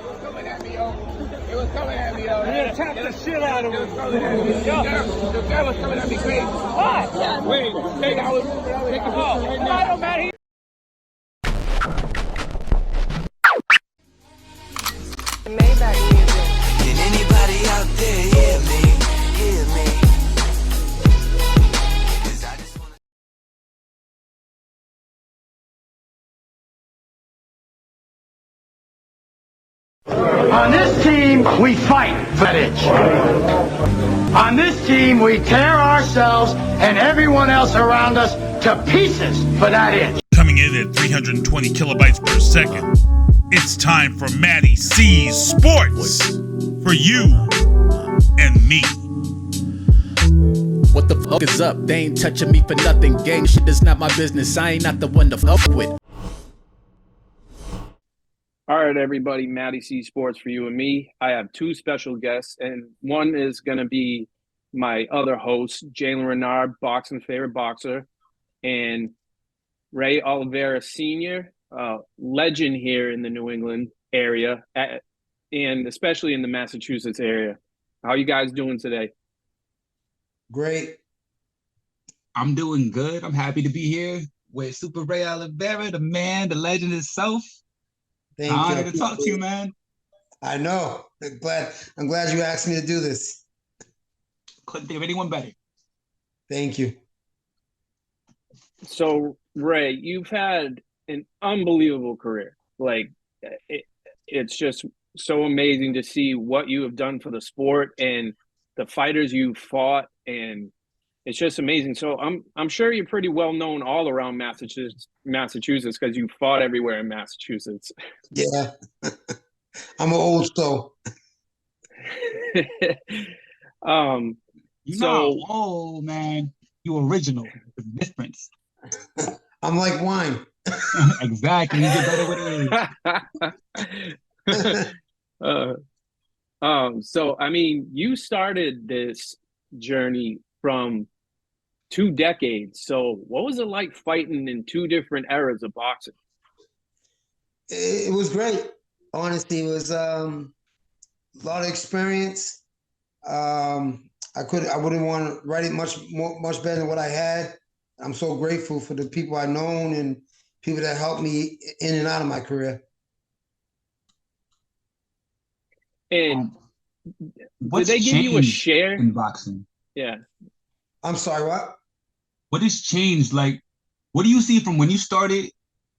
was coming at me, yo. It was coming at me, yo. You attacked the shit out of him. It was coming at me. The guy was coming at me crazy. What? Wait, take a picture right now. Mattie. Maybach music. Can anybody out there hear me? Hear me? 'Cause I just wanna... On this team, we fight for that inch. On this team, we tear ourselves and everyone else around us to pieces for that inch. Coming in at 320 kilobytes per second, it's time for Mattie C's Sports for you and me. What the fuck is up? They ain't touching me for nothing. Gang shit is not my business. I ain't not the one to fuck with. All right, everybody, Mattie C Sports for you and me. I have two special guests, and one is going to be my other host, Jalen Renaud, boxing's favorite boxer, and Ray Oliveira Sr., legend here in the New England area, and especially in the Massachusetts area. How you guys doing today? Great. I'm doing good. I'm happy to be here with Super Ray Oliveira, the man, the legend himself. Thank Honored you. to talk to you, man. I know. I'm glad you asked me to do this. Couldn't think of anyone better. Thank you. So, Ray, you've had an unbelievable career. Like, it's just so amazing to see what you have done for the sport and the fighters you fought, and it's just amazing. So I'm sure you're pretty well known all around Massachusetts because you fought everywhere in Massachusetts. Yeah. I'm an old soul. Oh man, you original. The difference. I'm like wine. Exactly. You get better with age. So I mean, you started this journey from 2 decades. So what was it like fighting in 2 different eras of boxing? It was great. Honestly, it was a lot of experience. I wouldn't want to write it much better than what I had. I'm so grateful for the people I've known and people that helped me in and out of my career. And did they give you a share in boxing? Yeah. I'm sorry, what? What has changed? Like, what do you see from when you started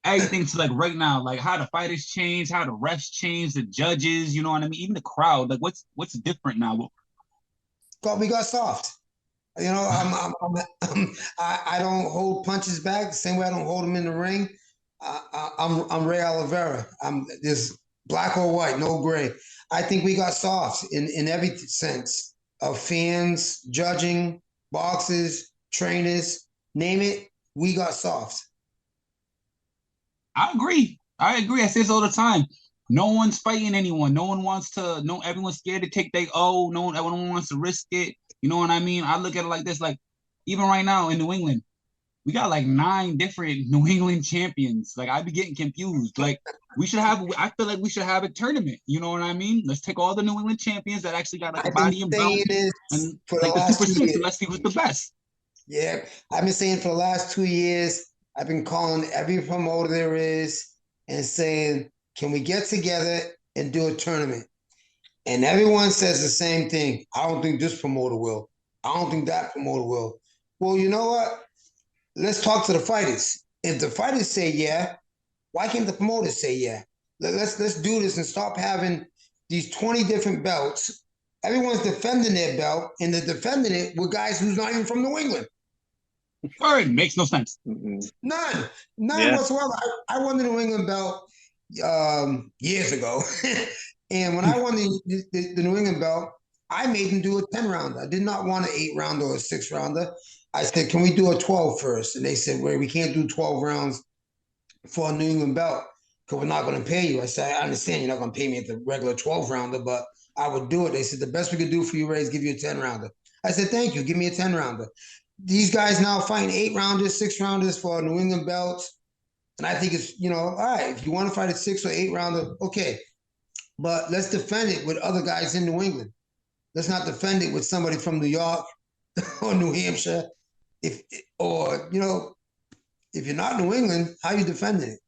everything to like right now? Like how the fighters change, how the refs change, the judges, you know what I mean? Even the crowd, like what's different now? God, we got soft. You know, I don't hold punches back the same way I don't hold them in the ring. I'm Ray Oliveira. I'm just black or white, no gray. I think we got soft in every sense of fans, judging, boxers, trainers, name it. We got soft. I agree. I say this all the time. No one's fighting anyone. No one wants to. No, everyone's scared to take their O. Everyone wants to risk it. You know what I mean? I look at it like this. Like even right now in New England, we got like 9 different New England champions. Like I be getting confused. Like I feel like we should have a tournament. You know what I mean? Let's take all the New England champions that actually got like a body and belt, and for like the the Super 6, 2 and let's see who's the best. Yeah, I've been saying for the last 2 years, I've been calling every promoter there is and saying, can we get together and do a tournament? And everyone says the same thing. I don't think this promoter will. I don't think that promoter will. Well, you know what? Let's talk to the fighters. If the fighters say yeah, why can't the promoters say yeah? Let's do this and stop having these 20 different belts. Everyone's defending their belt, and they're defending it with guys who's not even from New England. It makes no sense. None whatsoever. I won the New England belt years ago. And when I won the New England belt, I made them do a 10-rounder. I did not want an 8-rounder or a 6-rounder. I said, can we do a 12 first? And they said, well, we can't do 12 rounds for a New England belt because we're not going to pay you. I said, I understand you're not going to pay me at the regular 12-rounder, but I would do it. They said, the best we could do for you, Ray, is give you a 10-rounder. I said, thank you. Give me a 10-rounder. These guys now fighting 8-rounders, 6-rounders for New England belts. And I think it's, all right, if you want to fight a 6 or 8 rounder, okay. But let's defend it with other guys in New England. Let's not defend it with somebody from New York or New Hampshire. If you're not New England, how are you defending it?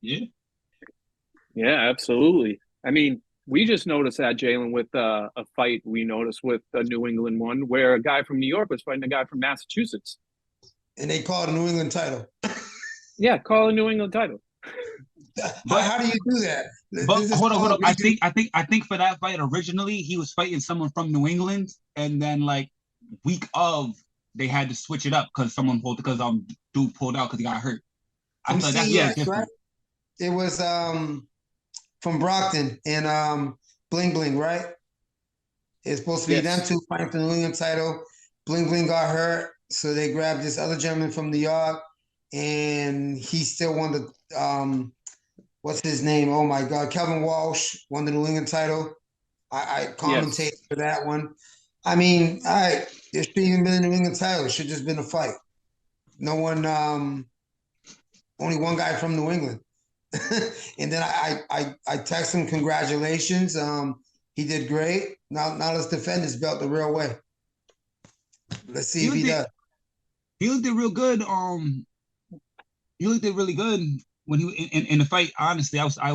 Yeah. Yeah, absolutely. I mean, we just noticed that, Jalen, with a fight we noticed with a New England one where a guy from New York was fighting a guy from Massachusetts. And they call it a New England title. Yeah, call a New England title. But how do you do that? But hold on. I think for that fight originally he was fighting someone from New England, and then like week of they had to switch it up because dude pulled out because he got hurt. I thought that's different. Right? It was from Brockton and Bling Bling, right? It's supposed to be them two fighting for the New England title. Bling Bling got hurt, so they grabbed this other gentleman from New York, and he still won the what's his name? Oh my God, Kevin Walsh won the New England title. I commentated for that one. I mean, there shouldn't even been a New England title. It should just been a fight. No one, only one guy from New England. And then I text him congratulations. He did great. Now let's defend his belt the real way. Let's see if he does. He looked real good. He looked really good when he in the fight. Honestly, I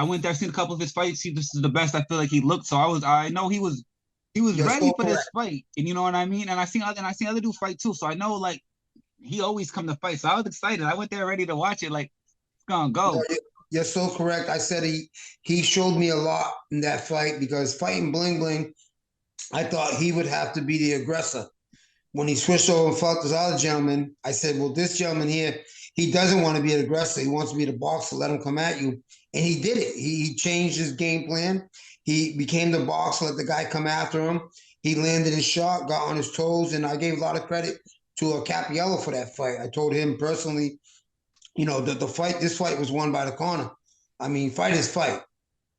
went there, seen a couple of his fights. This is the best I feel like he looked. So I know he was ready for this fight. And you know what I mean? And I seen other dudes fight too. So I know like he always come to fight. So I was excited. I went there ready to watch it. Like it's gonna go. You're so correct. I said he showed me a lot in that fight because fighting Bling Bling, I thought he would have to be the aggressor. When he switched over and fought this other gentleman, I said, well, this gentleman here, he doesn't want to be an aggressor. He wants to be the boxer, let him come at you. And he did it. He changed his game plan. He became the boxer, let the guy come after him. He landed his shot, got on his toes, and I gave a lot of credit to Capiello for that fight. I told him personally, this fight was won by the corner. I mean, fight is fight.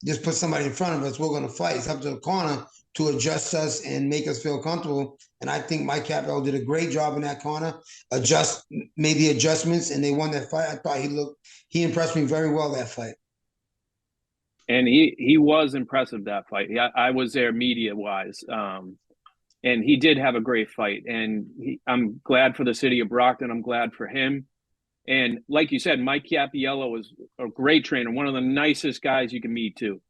Just put somebody in front of us, we're going to fight. It's up to the corner to adjust us and make us feel comfortable. And I think Mike Capiello did a great job in that corner, made the adjustments, and they won that fight. I thought he impressed me very well that fight. And he was impressive that fight. I was there media-wise. And he did have a great fight. And I'm glad for the city of Brockton. I'm glad for him. And like you said, Mike Capiello was a great trainer, one of the nicest guys you can meet too.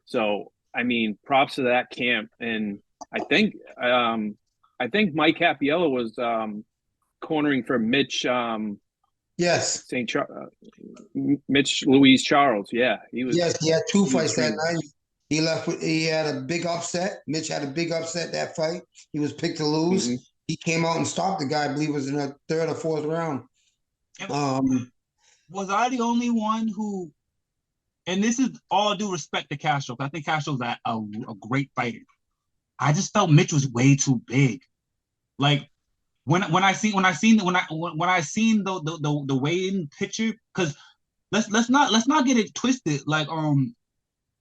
So, I mean, props to that camp. And I think Mike Capiello was cornering for Mitch. Yes, Mitch Louise Charles. Yeah, he was. Yes, he had two fights that night. He had a big upset. Mitch had a big upset that fight. He was picked to lose. Mm-hmm. He came out and stopped the guy. I believe it was in the 3rd or 4th round. Was I the only one who? And this is all due respect to Castro. I think Castro's a great fighter. I just felt Mitch was way too big. Like when I seen the weigh-in picture, because let's not get it twisted. Like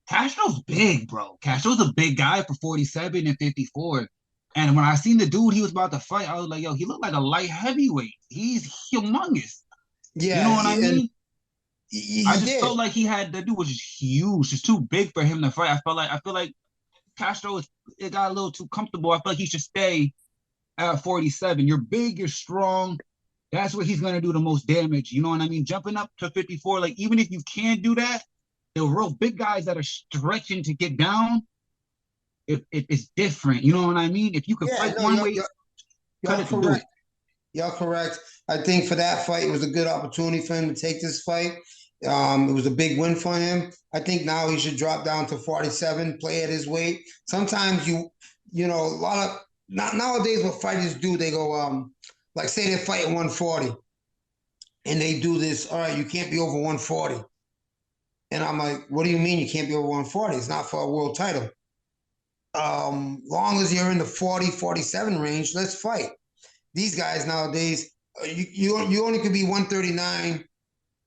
Castro's big, bro. Castro's a big guy for 47 and 54. And when I seen the dude he was about to fight, I was like, yo, he looked like a light heavyweight. He's humongous. Yeah, you know what I mean? I just felt like the dude was just huge, just too big for him to fight. I feel like Castro it got a little too comfortable. I feel like he should stay at 47. You're big, you're strong. That's where he's gonna do the most damage. You know what I mean? Jumping up to 54, like even if you can't do that, the real big guys that are stretching to get down, it's different. You know what I mean? If you can fight one way, cut it to do it. You're correct. I think for that fight, it was a good opportunity for him to take this fight. It was a big win for him. I think now he should drop down to 47, play at his weight. Sometimes nowadays what fighters do, they go, like say they're fighting 140 and they do this, all right, you can't be over 140. And I'm like, what do you mean you can't be over 140? It's not for a world title. Long as you're in the 40, 47 range, let's fight. These guys nowadays, you only could be 139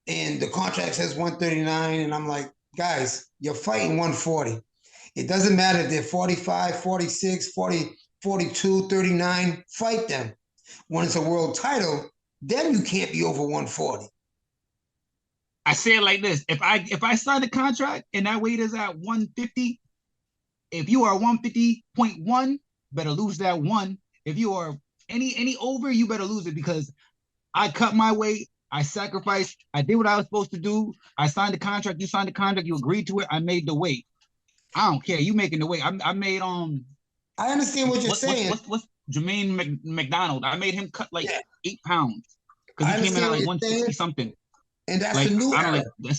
and the contract says 139. And I'm like, guys, you're fighting 140. It doesn't matter if they're 45, 46, 40, 42, 39, fight them. When it's a world title, then you can't be over 140. I say it like this: if I sign a contract and that weight is at 150, if you are 150.1, better lose that one. If you are any over, you better lose it because I cut my weight. I sacrificed. I did what I was supposed to do. I signed the contract. You signed the contract. You agreed to it. I made the weight. I don't care. You making the weight. I made I understand what you're saying. What's Jermaine McDonald? I made him cut like 8 pounds because I he came in at like understand what you're 160 saying. something. And that's Like the new I don't era. like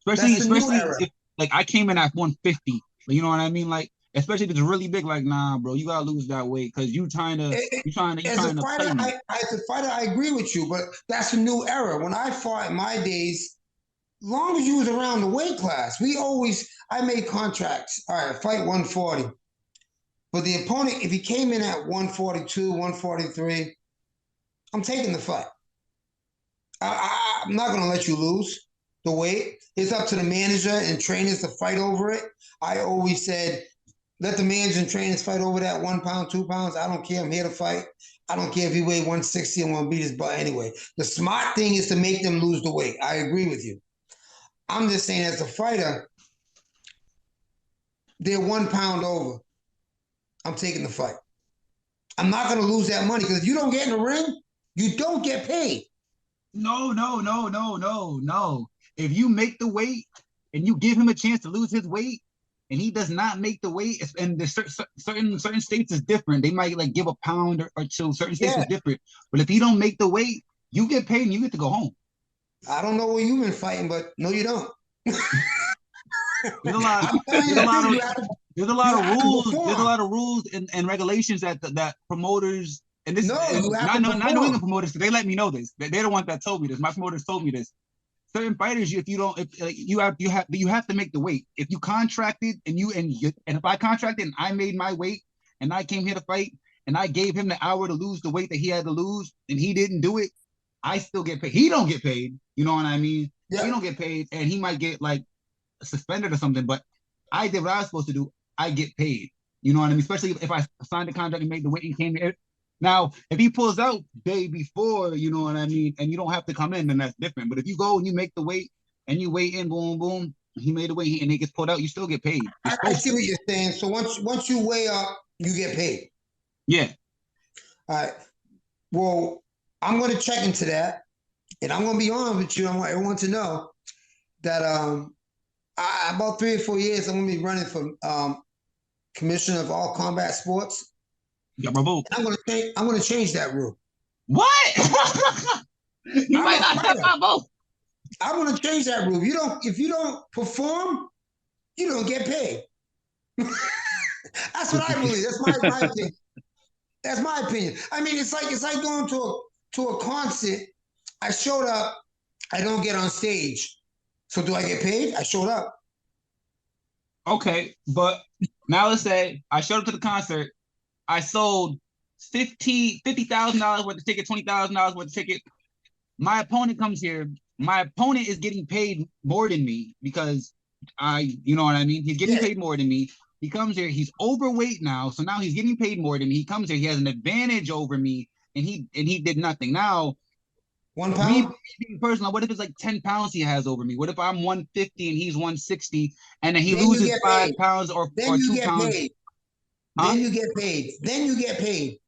especially era. if, like I came in at 150. You know what I mean? Like especially if it's really big. Like nah, bro, you gotta lose that weight because you trying to As a fighter, I agree with you, but that's a new era. When I fought in my days, long as you was around the weight class, I made contracts. All right, fight 140. But the opponent, if he came in at 142, 143, I'm taking the fight. I'm not going to let you lose the weight. It's up to the manager and trainers to fight over it. I always said, let the manager and trainers fight over that 1 pound, 2 pounds. I don't care. I'm here to fight. I don't care if he weighed 160 and want to beat his butt anyway. The smart thing is to make them lose the weight. I agree with you. I'm just saying, as a fighter, they're 1 pound over. I'm taking the fight. I'm not going to lose that money because if you don't get in the ring, you don't get paid. No. If you make the weight and you give him a chance to lose his weight, and he does not make the weight, and the certain states is different. They might like give a pound or two. Certain states is different. But if he don't make the weight, you get paid and you get to go home. I don't know where you've been fighting, but no, you don't. There's a lot of rules. There's a lot of rules and regulations that promoters and this not New England promoters. They let me know this. They're the ones that told me this. My promoters told me this. Certain fighters, you have to make the weight. If you contracted and if I contracted and I made my weight and I came here to fight and I gave him the hour to lose the weight that he had to lose and he didn't do it, I still get paid. He don't get paid. You know what I mean? Yeah. He don't get paid, and he might get like suspended or something, but I did what I was supposed to do. I get paid. You know what I mean? Especially if I signed the contract and made the weight and came here. Now, if he pulls out day before, you know what I mean, and you don't have to come in, then that's different. But if you go and you make the weight and you weigh in, boom, boom, he made the weight and he gets pulled out, you still get paid. I see what you're saying. So once you weigh up, you get paid. Yeah. All right. Well, I'm going to check into that, and I'm going to be honest with you. I want everyone to know that about 3 or 4 years, I'm going to be running for commissioner of all combat sports. Yeah, bro. I'm going to change that rule. What? You might not have my vote. I'm going to change that rule. If you don't perform, you don't get paid. That's what I believe. That's my opinion. That's my opinion. I mean, it's like going to a concert. I showed up. I don't get on stage. So do I get paid? I showed up. Okay, but now let's say I showed up to the concert. I sold $50,000 worth of ticket, $20,000 worth of ticket. My opponent comes here. My opponent is getting paid more than me because you know what I mean? He's getting paid more than me. He comes here. He's overweight now, so now he's getting paid more than me. He comes here. He has an advantage over me, and he did nothing. Now, 1 pound? Me personally, what if it's like 10 pounds he has over me? What if I'm 150 and he's 160, and then he loses 5 pounds or 2 pounds? Paid. Then you get paid. Then you get paid.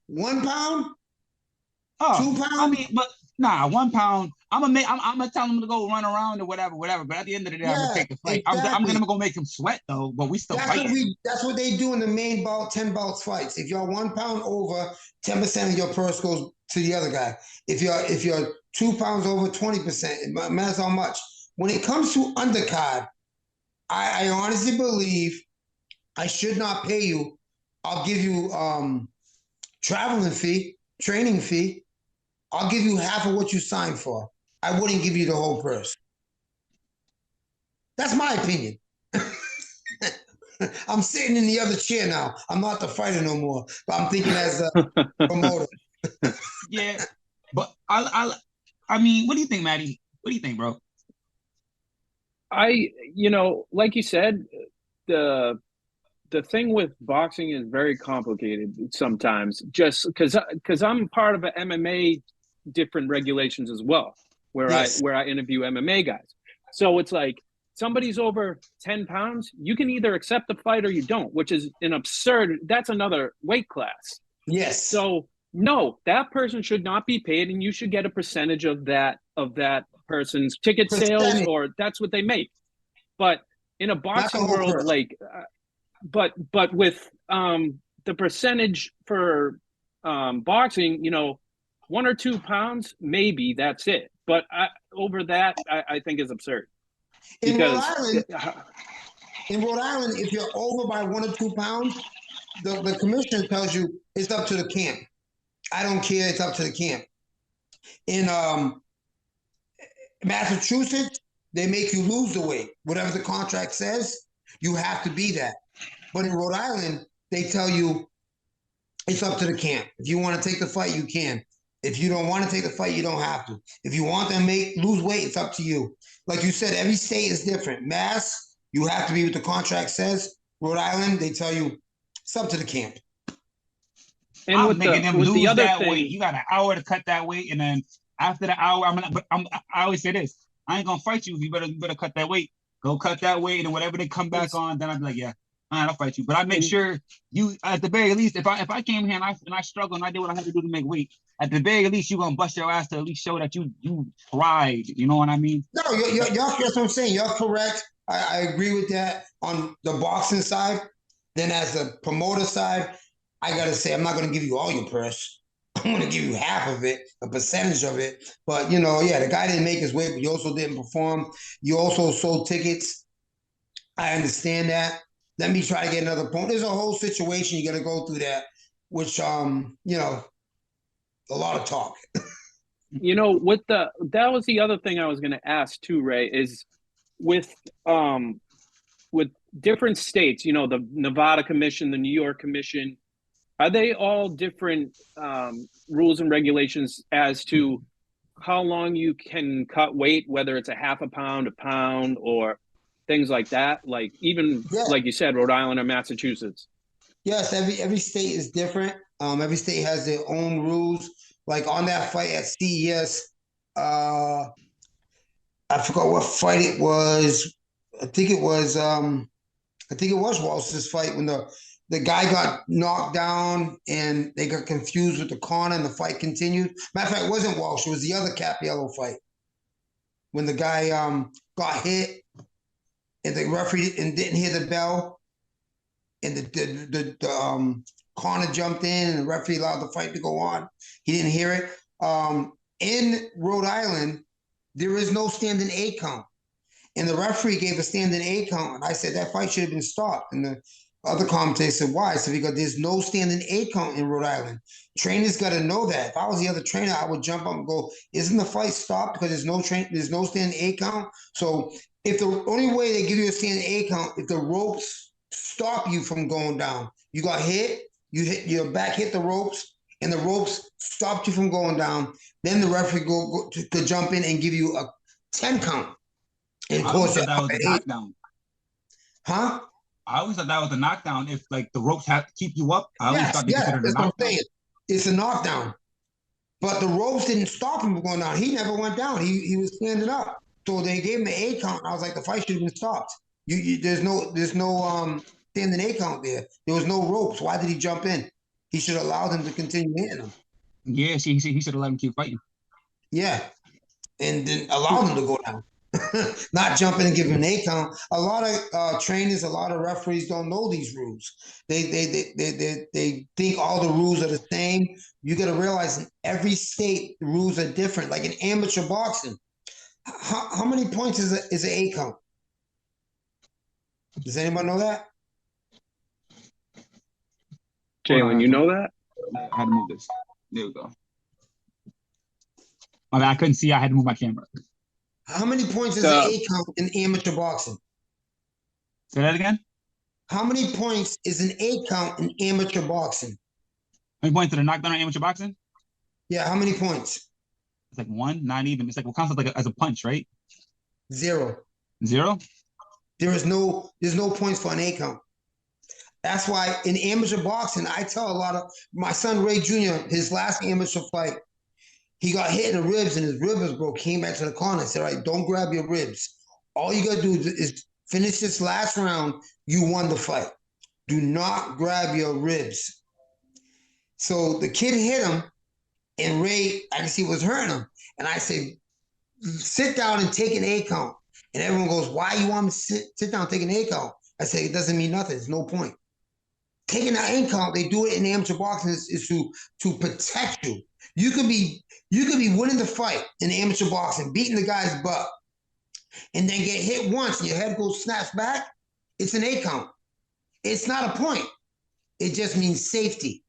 1 pound? 2 pounds? I mean, but nah, 1 pound. I'm gonna tell him to go run around or whatever. But at the end of the day, I'm gonna take the fight. Exactly. I'm gonna go make him sweat though. But we still fighting. That's what they do in the main bout, 10 bouts fights. If you're 1 pound over, 10% of your purse goes to the other guy. If you're 2 pounds over, 20%. It matters how much. When it comes to undercard, I honestly believe I should not pay you. I'll give you traveling fee, training fee. I'll give you half of what you signed for. I wouldn't give you the whole purse. That's my opinion. I'm sitting in the other chair now. I'm not the fighter no more, but I'm thinking as a promoter. Yeah, but I mean, what do you think, Mattie? What do you think, bro? Like you said, the thing with boxing is very complicated sometimes. Just because I'm part of an MMA different regulations as well, where Yes. I interview MMA guys. So it's like somebody's over 10 pounds, you can either accept the fight or you don't, which is an absurd. That's another weight class. Yes. So no, that person should not be paid, and you should get a percentage of that person's ticket sales, or that's what they make. But in a boxing world, person. like, but with the percentage for boxing, 1 or 2 pounds, maybe that's it. But over that, I think is absurd. In Rhode Island, if you're over by 1 or 2 pounds, the commissioner tells you it's up to the camp. I don't care. It's up to the camp. In Massachusetts, they make you lose the weight. Whatever the contract says, you have to be that. But in Rhode Island, they tell you it's up to the camp. If you want to take the fight, you can. If you don't want to take the fight, you don't have to. If you want to lose weight, it's up to you. Like you said, every state is different. Mass, you have to be what the contract says. Rhode Island, they tell you it's up to the camp. And I'm with making them with lose the other that thing, weight. You got an hour to cut that weight, and then after the hour, I always say this: I ain't gonna fight you. You better cut that weight. Go cut that weight, and whatever they come back on, then I'd be like, yeah, all right, I'll fight you. But I make sure you, at the very least, if I came here and I struggled and I did what I had to do to make weight, at the very least, you gonna bust your ass to at least show that you tried. You know what I mean? No, y'all, that's what I'm saying. Y'all correct. I agree with that on the boxing side. Then as the promoter side, I gotta say, I'm not gonna give you all your purse. I'm gonna give you half of it, a percentage of it. But the guy didn't make his weight, but he also didn't perform. You also sold tickets. I understand that. Let me try to get another point. There's a whole situation you gotta go through that, which a lot of talk. that was the other thing I was gonna ask too, Ray, is with different states, the Nevada Commission, the New York Commission, are they all different rules and regulations as to how long you can cut weight, whether it's a half a pound, or things like that? Like even like you said, Rhode Island or Massachusetts. Yes, every state is different. Every state has their own rules. Like on that fight at CES, I forgot what fight it was. I think it was Walsh's fight when the guy got knocked down and they got confused with the corner and the fight continued. Matter of fact, it wasn't Walsh, it was the other Capiello fight. When the guy got hit and the referee didn't hear the bell and the corner jumped in and the referee allowed the fight to go on. He didn't hear it. In Rhode Island, there is no standing 8 count. And the referee gave a standing 8 count. And I said, that fight should have been stopped. And the other commentator said, why? I said, because there's no standing 8 count in Rhode Island. Trainers got to know that. If I was the other trainer, I would jump up and go, isn't the fight stopped because there's no standing 8 count? So if the only way they give you a standing 8 count, if the ropes stop you from going down, you got hit, your back hit the ropes, and the ropes stopped you from going down, then the referee could jump in and give you a 10 count. And I always thought that was a knockdown. Huh? I always thought that was a knockdown. If like the ropes have to keep you up, I always thought they considered a knockdown. It's a knockdown. But the ropes didn't stop him from going down. He never went down. He was standing up. So they gave him an 8 count. I was like, the fight should have been stopped. There's no standing 8 count there. There was no ropes. Why did he jump in? He should have allowed him to continue hitting him. Yeah, he should have let him keep fighting. Yeah. And then allowed him to go down. Not jumping and giving an 8 count. A lot of trainers, a lot of referees don't know these rules. They think all the rules are the same. You got to realize in every state the rules are different. Like in amateur boxing, how many points is an 8 count? Does anybody know that? Jalen, you know that? I had to move this. There we go. I couldn't see. I had to move my camera. How many points is an 8 count in amateur boxing? Say that again? How many points is an 8 count in amateur boxing? How many points did a knockdown in amateur boxing? Yeah, how many points? It's like 1, not even. It's like what counts as a punch, right? 0. 0? There's no points for an 8 count. That's why in amateur boxing, I tell a lot of my son Ray Jr., his last amateur fight, He got hit in the ribs and his ribs broke. Came back to the corner and said, all right, don't grab your ribs. All you got to do is finish this last round. You won the fight. Do not grab your ribs. So the kid hit him, and Ray, I can see, was hurting him. And I said, sit down and take an 8 count. And everyone goes, why you want me to sit down and take an 8 count? I say, it doesn't mean nothing. There's no point. Taking an 8 count, they do it in amateur boxing is to protect you. You could be winning the fight in amateur boxing, beating the guy's butt, and then get hit once and your head goes snaps back. It's an 8 count. It's not a point. It just means safety.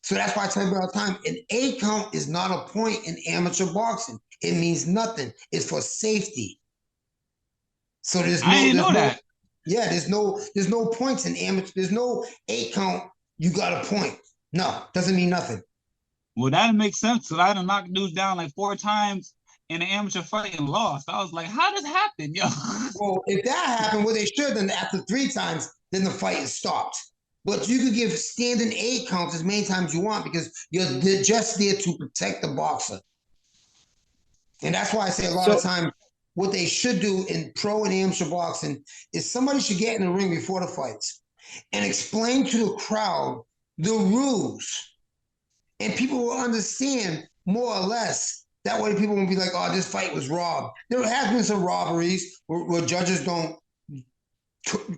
So that's why I tell you all the time, an 8 count is not a point in amateur boxing. It means nothing. It's for safety. So there's no. I didn't know that. Yeah, there's no points in amateur. There's no 8 count. You got a point. No, doesn't mean nothing. Well, that makes sense. So I had to knock dudes down like 4 times in an amateur fight and lost. I was like, how does that happen, yo? Well, if that happened, well, they should. Then after 3 times, then the fight is stopped. But you could give standing 8 counts as many times you want because they're just there to protect the boxer. And that's why I say a lot of times what they should do in pro and amateur boxing is somebody should get in the ring before the fights and explain to the crowd the rules. And people will understand more or less. That way people won't be like, oh, this fight was robbed. There has been some robberies where judges don't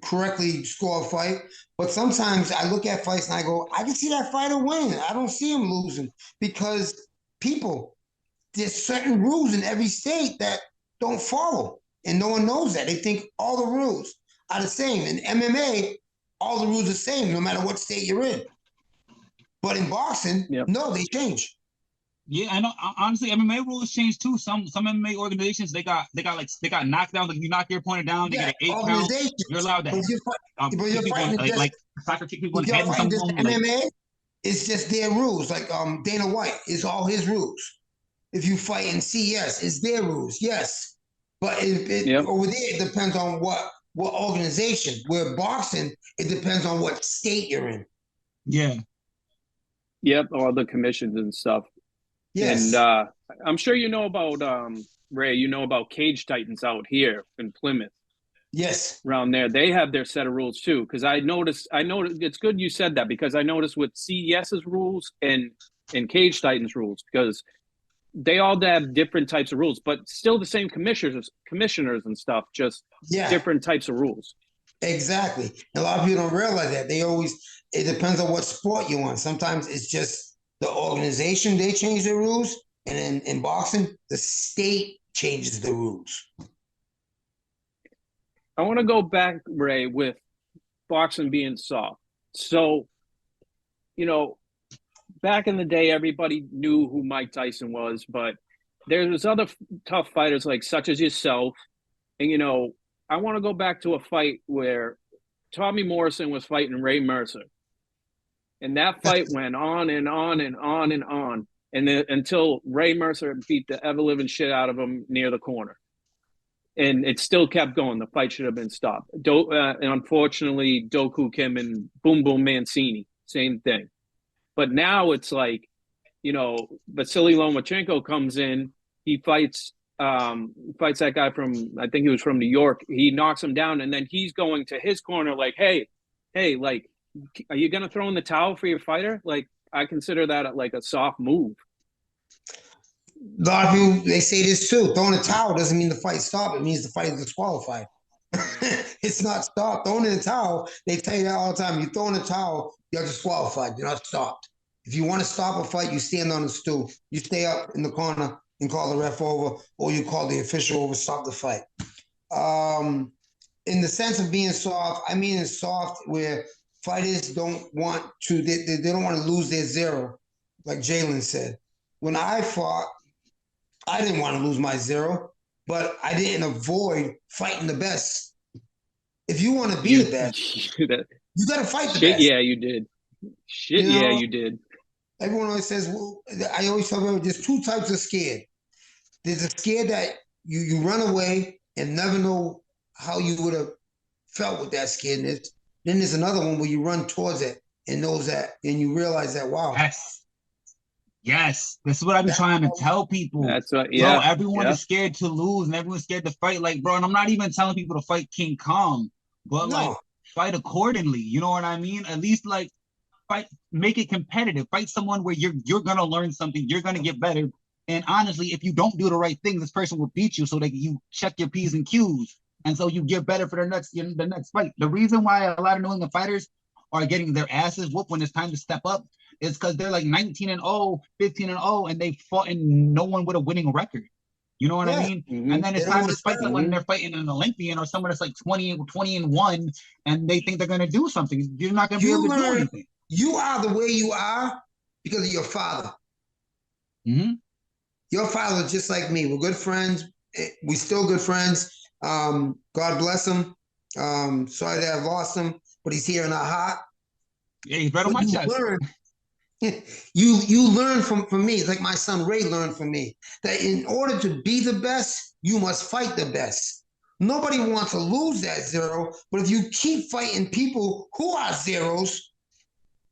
correctly score a fight. But sometimes I look at fights and I go, I can see that fighter winning. I don't see him losing because there's certain rules in every state that don't follow. And no one knows that. They think all the rules are the same. In MMA, all the rules are the same no matter what state you're in. But in boxing, no, they change. Yeah, I know. Honestly, MMA rules change too. Some MMA organizations they got knocked down. Like you knock your opponent down, they get an 8 count. You're allowed to you're fighting like soccer kick people in the head and something. MMA, it's just their rules. Like Dana White is all his rules. If you fight in CS, it's their rules. Yes, but over there it depends on what organization. Where boxing, it depends on what state you're in. Yeah. Yep, all the commissions and stuff. Yes. And I'm sure you know about Ray. You know about Cage Titans out here in Plymouth. Yes. Around there, they have their set of rules too. Because I noticed. It's good you said that because I noticed with CES's rules and Cage Titans rules because they all have different types of rules, but still the same commissioners and stuff. Just different types of rules. Exactly. A lot of people don't realize that. It depends on what sport you want. Sometimes it's just the organization, they change the rules. And in boxing, the state changes the rules. I want to go back, Ray, with boxing being soft. So, back in the day, everybody knew who Mike Tyson was, but there's other tough fighters such as yourself. And, I want to go back to a fight where Tommy Morrison was fighting Ray Mercer. And that fight went on and on and on and on. And then until Ray Mercer beat the ever-living shit out of him near the corner. And it still kept going. The fight should have been stopped. And unfortunately, Doku Kim and Boom Boom Mancini, same thing. But now it's Vasily Lomachenko comes in. He fights that guy from, I think he was from New York. He knocks him down, and then he's going to his corner hey, are you going to throw in the towel for your fighter? I consider that a soft move. A lot of people, they say this too. Throwing a towel doesn't mean the fight stopped. It means the fight is disqualified. It's not stopped. Throwing in the towel, they tell you that all the time. You throw in the towel, you're disqualified. You're not stopped. If you want to stop a fight, you stand on the stool. You stay up in the corner and call the ref over, or you call the official over, stop the fight. In the sense of being soft, I mean it's soft where fighters don't want to, they don't want to lose their zero, like Jalen said. When I fought, I didn't want to lose my zero, but I didn't avoid fighting the best. If you want to be the best, you got to fight the best. Yeah, you did. You did. Everyone always says, well, I always tell people there's 2 types of scared. There's a scared that you run away and never know how you would have felt with that scaredness. Then there's another one where you run towards it and knows that, and you realize that, wow, Yes, this is what I be trying to tell people. That's what, Bro, everyone is scared to lose and everyone's scared to fight. Like, bro, and I'm not even telling people to fight King Kong, but like fight accordingly. You know what I mean? At least like fight, make it competitive. Fight someone where you're gonna learn something, you're gonna get better. And honestly, if you don't do the right thing, this person will beat you so that you check your P's and Q's. And so you get better for the next fight. The reason why a lot of New England fighters are getting their asses whooped when it's time to step up is because they're like 19-0, 15-0, and they fought in no one with a winning record. You know what I mean? Mm-hmm. And then it's time to fight someone and they're fighting an Olympian or someone that's like 20-1, and they think they're gonna do something. You're not gonna be able to do anything. You are the way you are because of your father. Mm-hmm. Your father was just like me. We're good friends. We still good friends. God bless him. Sorry to have lost him, but he's here in our heart. Yeah, he's right on my chest. You learn from me. It's like my son Ray learned from me that in order to be the best, you must fight the best. Nobody wants to lose that zero, but if you keep fighting people who are zeros,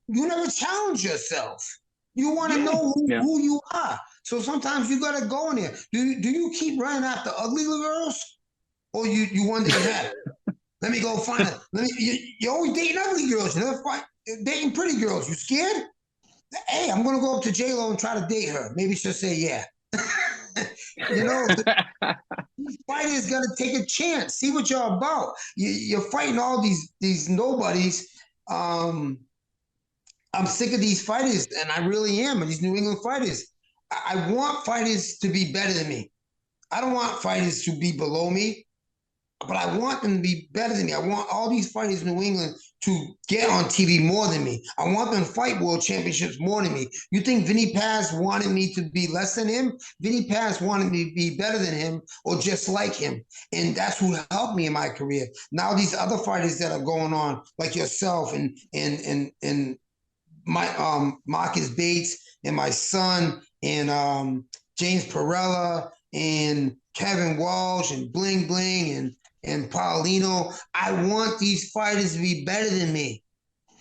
you never challenge yourself. You want to know who you are. So sometimes you gotta go in there. Do you keep running after ugly girls, or you wonder that? Let me go find her. You're always dating ugly girls. You never fight dating pretty girls. You scared? Hey, I'm gonna go up to Jalen and try to date her. Maybe she'll say yeah. You know, these fighters gotta take a chance. See what you're about. You're fighting all these nobodies. I'm sick of these fighters, and I really am. And these New England fighters. I want fighters to be better than me. I don't want fighters to be below me, but I want them to be better than me. I want all these fighters in New England to get on TV more than me. I want them to fight world championships more than me. You think Vinny Paz wanted me to be less than him? Vinny Paz wanted me to be better than him or just like him. And that's who helped me in my career. Now these other fighters that are going on, like yourself and my Marcus Bates and my son and James Perella and Kevin Walsh and Bling Bling and Paulino. I want these fighters to be better than me.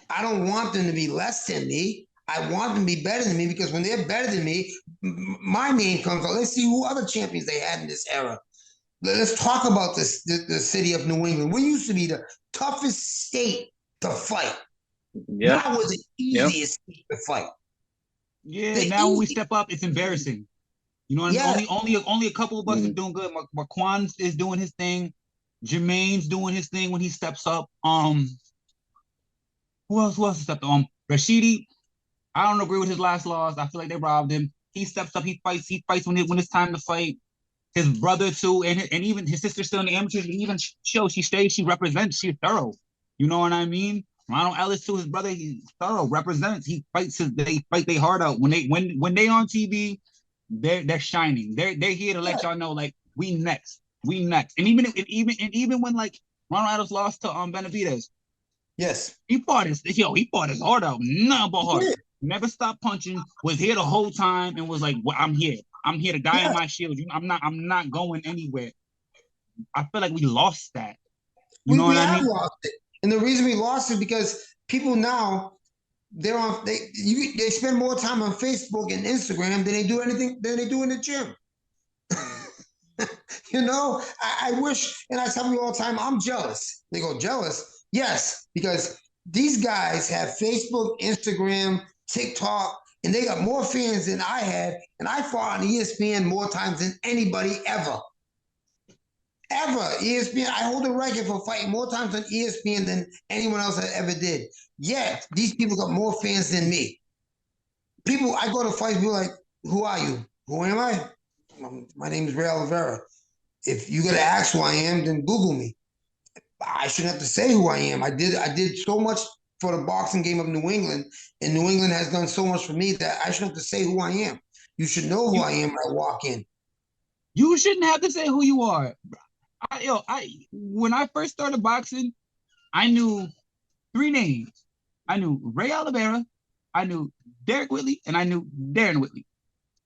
I don't want them to be less than me. I want them to be better than me because when they're better than me, my name comes out. Let's see who other champions they had in this era. Let's talk about this, the city of New England. We used to be the toughest state to fight. Yeah. Now was the easiest state to fight. Yeah, now when we step up, it's embarrassing. You know what I mean? Only a couple of us are doing good. Marquand is doing his thing. Jermaine's doing his thing when he steps up. Who else stepped up? Rashidi, I don't agree with his last loss. I feel like they robbed him. He steps up, he fights when it's time to fight. His brother too, and even his sister's still in the amateurs, but even she stays, she represents, she's thorough. You know what I mean? Ronald Ellis too, his brother, he's thorough, represents. He fights. They fight their heart out. When they on TV, they're shining. They're here to let y'all know like we next. And even when like Ronald Ellis lost to Benavidez, yes, he fought his heart out. Nothing but heart. Never stopped punching. Was here the whole time and was like, well, I'm here. I'm here to die on my shield. I'm not going anywhere. I feel like we lost that. You know what I mean? Lost it. And the reason we lost it because people now they spend more time on Facebook and Instagram than they do in the gym. You know, I wish, and I tell you all the time, I'm jealous. They go, jealous? Yes, because these guys have Facebook, Instagram, TikTok, and they got more fans than I had, and I fought on ESPN more times than anybody ever. ESPN, I hold the record for fighting more times on ESPN than anyone else that ever did. Yet, these people got more fans than me. People, I go to fights, people like, who are you? Who am I? My name is Ray Oliveira. If you got to ask who I am, then Google me. I shouldn't have to say who I am. I did so much for the boxing game of New England, and New England has done so much for me that I shouldn't have to say who I am. You should know who I am when I walk in. You shouldn't have to say who you are. When I first started boxing, I knew 3 names. I knew Ray Oliveira, I knew Derek Whitley, and I knew Darren Whitley.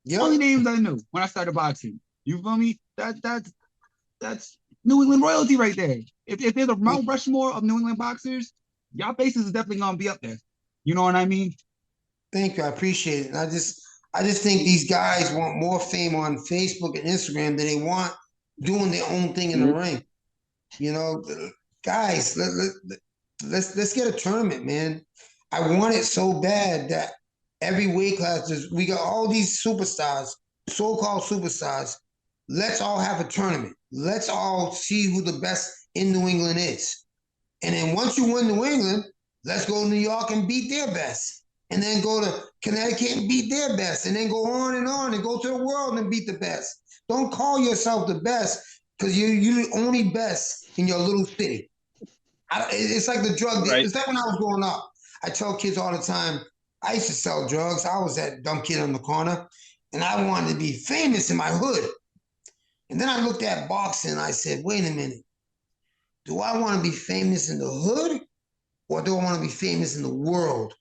Yep. Only names I knew when I started boxing. You feel me? That's New England royalty right there. If there's a Mount Rushmore of New England boxers, y'all faces is definitely gonna be up there. You know what I mean? Thank you. I appreciate it. And I just think these guys want more fame on Facebook and Instagram than they want doing their own thing in the ring. You know, guys, let's get a tournament, man. I want it so bad that every weight class we got all these superstars, so-called superstars. Let's all have a tournament. Let's all see who the best in New England is. And then once you win New England, let's go to New York and beat their best. And then go to Connecticut and beat their best. And then go on and go to the world and beat the best. Don't call yourself the best because you're the only best in your little city. It's like the drug deal. Right. It's like when I was growing up. I tell kids all the time, I used to sell drugs. I was that dumb kid on the corner. And I wanted to be famous in my hood. And then I looked at boxing and I said, wait a minute. Do I want to be famous in the hood or do I want to be famous in the world?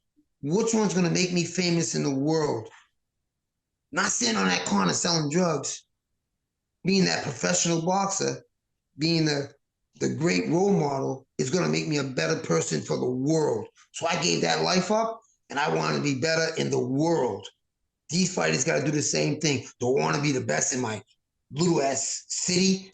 Which one's going to make me famous in the world? Not sitting on that corner selling drugs. Being that professional boxer, being the great role model is going to make me a better person for the world. So I gave that life up and I want to be better in the world. These fighters got to do the same thing. Do I want to be the best in my little ass city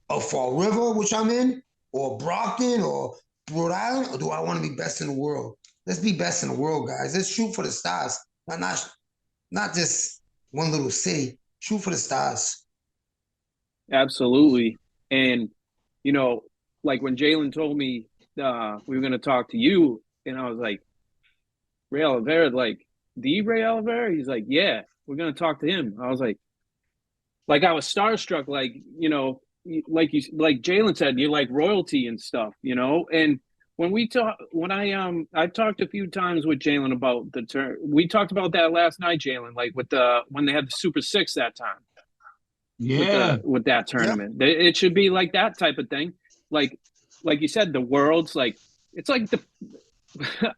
of Fall River, which I'm in, or Brockton or Rhode Island, or do I want to be best in the world? Let's be best in the world, guys. Let's shoot for the stars. Not just one little city. Shoot for the stars. Absolutely. And, you know, like when Jalen told me we were going to talk to you, and I was like, Ray Oliveira, like, the Ray Oliveira? He's like, yeah, we're going to talk to him. I was like I was starstruck, like, you know, like Jalen said, you're like royalty and stuff, you know? And I talked a few times with Jalen about the turn. We talked about that last night, Jalen, like when they had the Super Six that time. Yeah. With that tournament. Yeah. It should be like that type of thing. Like you said, the world's like, it's like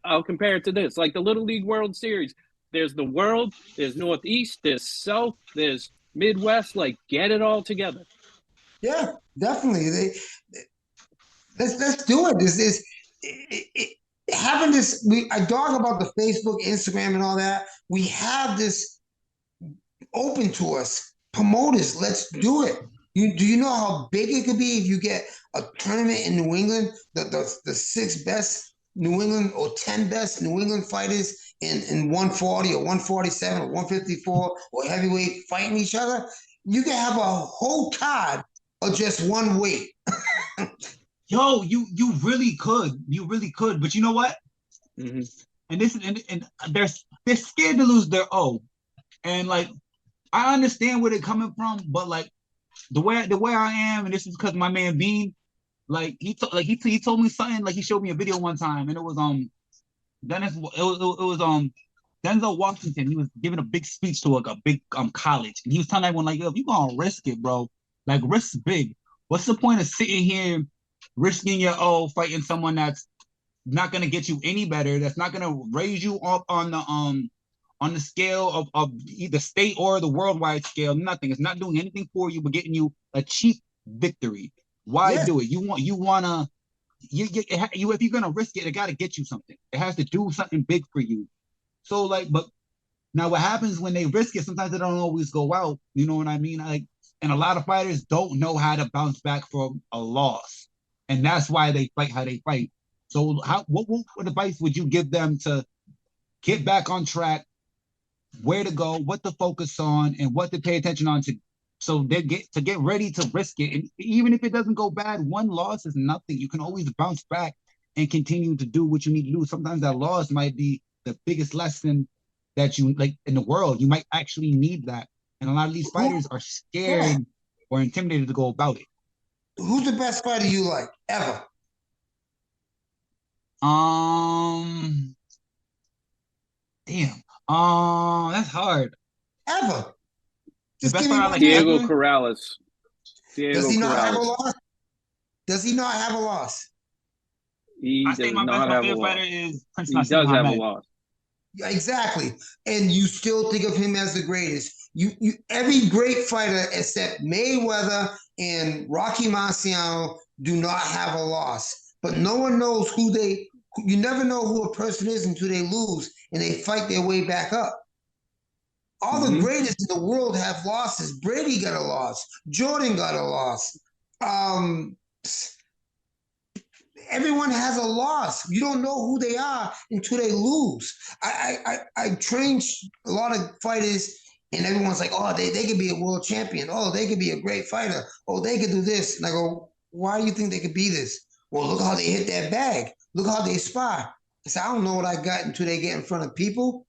I'll compare it to this, like the Little League World Series. There's the world, there's Northeast, there's South, there's Midwest, like get it all together. Yeah, definitely. Let's do it. Having this, I talk about the Facebook, Instagram, and all that. We have this open to us. Promoters, let's do it. Do you know how big it could be if you get a tournament in New England? The 6 best New England or 10 best New England fighters in 140 or 147 or 154 or heavyweight fighting each other. You can have a whole card of just one weight. Yo, you really could. You really could. But you know what? Mm-hmm. And they're scared to lose their O. And like I understand where they're coming from, but like the way I am, and this is because my man Bean, like he told me something, like he showed me a video one time, and it was Denzel Washington. He was giving a big speech to a big college, and he was telling everyone like, yo, if you gonna risk it, bro, like risk big. What's the point of sitting here risking your O fighting someone that's not gonna get you any better, that's not gonna raise you up on the scale of either state or the worldwide scale? Nothing. It's not doing anything for you but getting you a cheap victory. Why do it? If you're gonna risk it, it got to get you something. It has to do something big for you. So like, but now what happens when they risk it? Sometimes they don't always go out. You know what I mean? Like, and a lot of fighters don't know how to bounce back from a loss, and that's why they fight how they fight. So what advice would you give them to get back on track? Where to go, what to focus on, and what to pay attention on so they get ready to risk it. And even if it doesn't go bad, one loss is nothing. You can always bounce back and continue to do what you need to do. Sometimes that loss might be the biggest lesson that you like in the world. You might actually need that. And a lot of these fighters are scared or intimidated to go about it. Who's the best fighter you like ever? Damn. That's hard. Ever. Just give me like Diego Corrales. Does he not have a loss? Does he not have a loss? He does not have a loss. He does have a loss. Yeah, exactly. And you still think of him as the greatest. You every great fighter except Mayweather and Rocky Marciano do not have a loss. But no one knows you never know who a person is until they lose and they fight their way back up. All the greatest in the world have losses. Brady got a loss. Jordan got a loss. Everyone has a loss. You don't know who they are until they lose. I train a lot of fighters, and everyone's like, oh, they could be a world champion. Oh, they could be a great fighter. Oh, they could do this. And I go, why do you think they could be this? Well, look how they hit that bag. Look how they spar. I said, I don't know what I got until they get in front of people.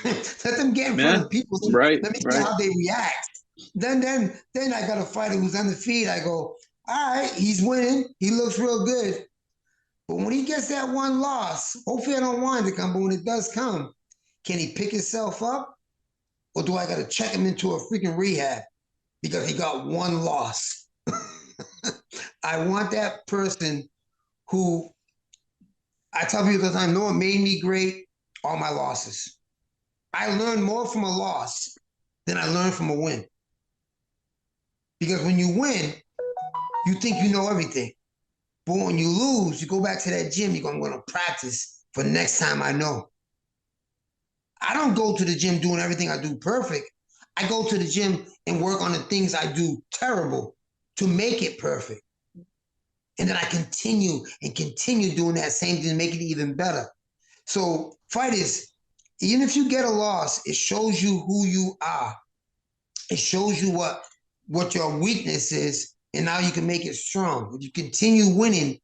Let them get in front of people. Right. Let me see how they react. Then I got a fighter who's undefeated. I go, all right, he's winning. He looks real good. But when he gets that one loss, hopefully I don't want it to come, but when it does come, can he pick himself up? Or do I got to check him into a freaking rehab because he got one loss? I want that person who, I tell people all the time, no one made me great, all my losses. I learned more from a loss than I learned from a win. Because when you win, you think you know everything. But when you lose, you go back to that gym, you go, I'm going to practice for next time I know. I don't go to the gym doing everything I do perfect. I go to the gym and work on the things I do terrible to make it perfect. And then I continue doing that same thing to make it even better. So fighters, even if you get a loss, it shows you who you are. It shows you what your weakness is, and now you can make it strong. If you continue winning,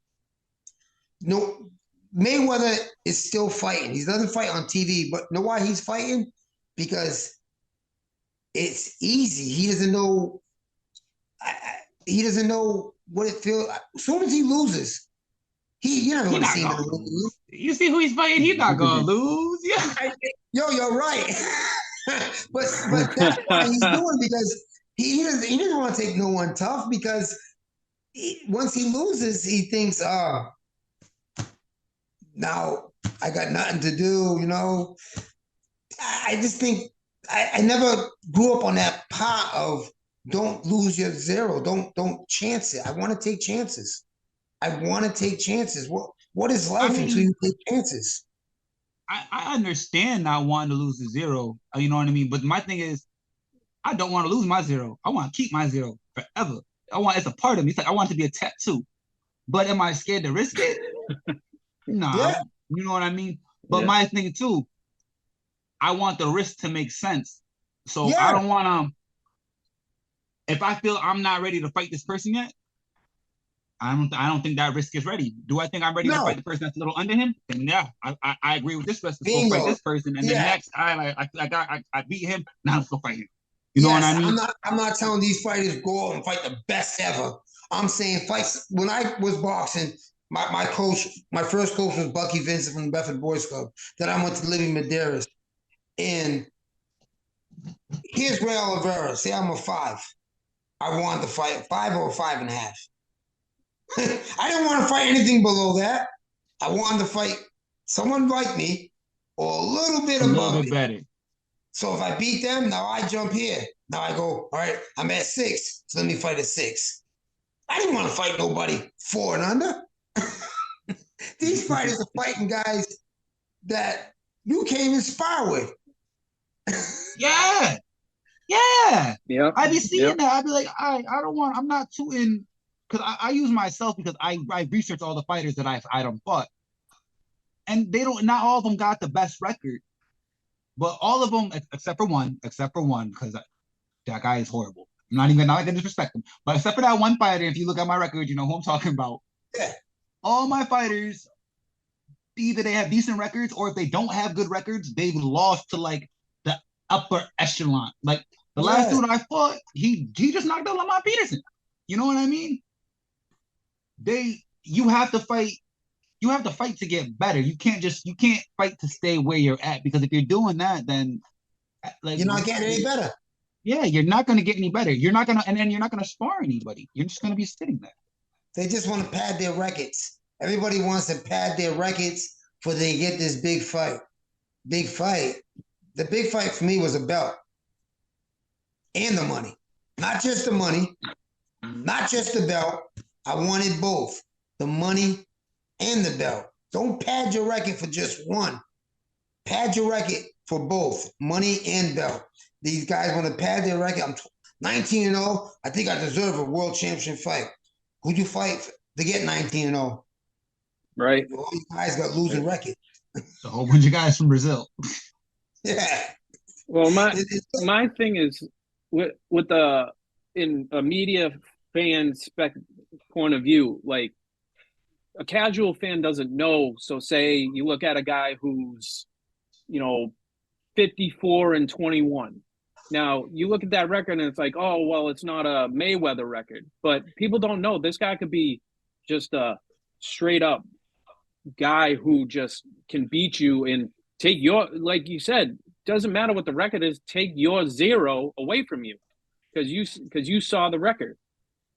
Mayweather is still fighting. He doesn't fight on TV, but know why he's fighting? Because it's easy. He doesn't know. He doesn't know what it feels. As soon as he loses, you're not going to see him lose. You see who he's fighting? He's not going to lose. Yeah. Yo, you're right. but that's why he's doing, because he doesn't want to take no one tough, because once he loses, he thinks, now I got nothing to do, you know. I just think I never grew up on that part of don't lose your zero. Don't chance it. I want to take chances. What is life until you take chances? I understand not wanting to lose the zero. You know what I mean? But my thing is, I don't want to lose my zero. I want to keep my zero forever. It's a part of me. It's like I want it to be a tattoo. But am I scared to risk it? Nah. Yeah. You know what I mean? But my thing too, I want the risk to make sense. So I don't want to. If I feel I'm not ready to fight this person yet, I don't think that risk is ready. Do I think I'm ready to fight the person that's a little under him? Then yeah, I agree with this person. Let's go fight this person, and then next I beat him. Now let's go fight him. You know what I mean? I'm not telling these fighters go out and fight the best ever. I'm saying fights. When I was boxing, my first coach was Bucky Vincent from the Bedford Boys Club. Then I went to Libby Medeiros, and here's Ray Oliveira. Say I'm a 5. I wanted to fight 5 or 5.5. I didn't want to fight anything below that. I wanted to fight someone like me or a little bit above me. Better. So if I beat them, now I jump here. Now I go, all right, I'm at 6, so let me fight at 6. I didn't want to fight nobody 4 and under. These fighters are fighting guys that you can't even spar with. Yeah. I'd be seeing that. I'd be like, I don't want, I'm not too in, because I use myself because I research all the fighters that I done fought. And not all of them got the best record. But all of them, except for one, because that guy is horrible. I'm not gonna disrespect him. But except for that one fighter, if you look at my record, you know who I'm talking about. Yeah. All my fighters, either they have decent records, or if they don't have good records, they've lost to like the upper echelon. Like the last dude I fought, he just knocked out Lamont Peterson. You know what I mean? You have to fight to get better. You can't fight to stay where you're at, because if you're doing that, then like you're not getting any better. Yeah, you're not going to get any better. You're not going to spar anybody. You're just going to be sitting there. They just want to pad their records. Everybody wants to pad their records before they get this big fight. Big fight. The big fight for me was a belt and the money. Not just the money, not just the belt. I wanted both, the money and the belt. Don't pad your record for just one. Pad your record for both money and belt. These guys want to pad their record. I'm 19-0. I think I deserve a world championship fight. Who'd you fight to get 19-0? Right. All these guys got losing record. A whole bunch of guys from Brazil. Yeah. Well, my thing is with the in a media fan point of view, like a casual fan doesn't know. So say you look at a guy who's, 54-21. Now you look at that record and it's like, oh, well, it's not a Mayweather record, but people don't know this guy could be just a straight up guy who just can beat you and take your, like you said, doesn't matter what the record is, take your 0 away from you because you saw the record.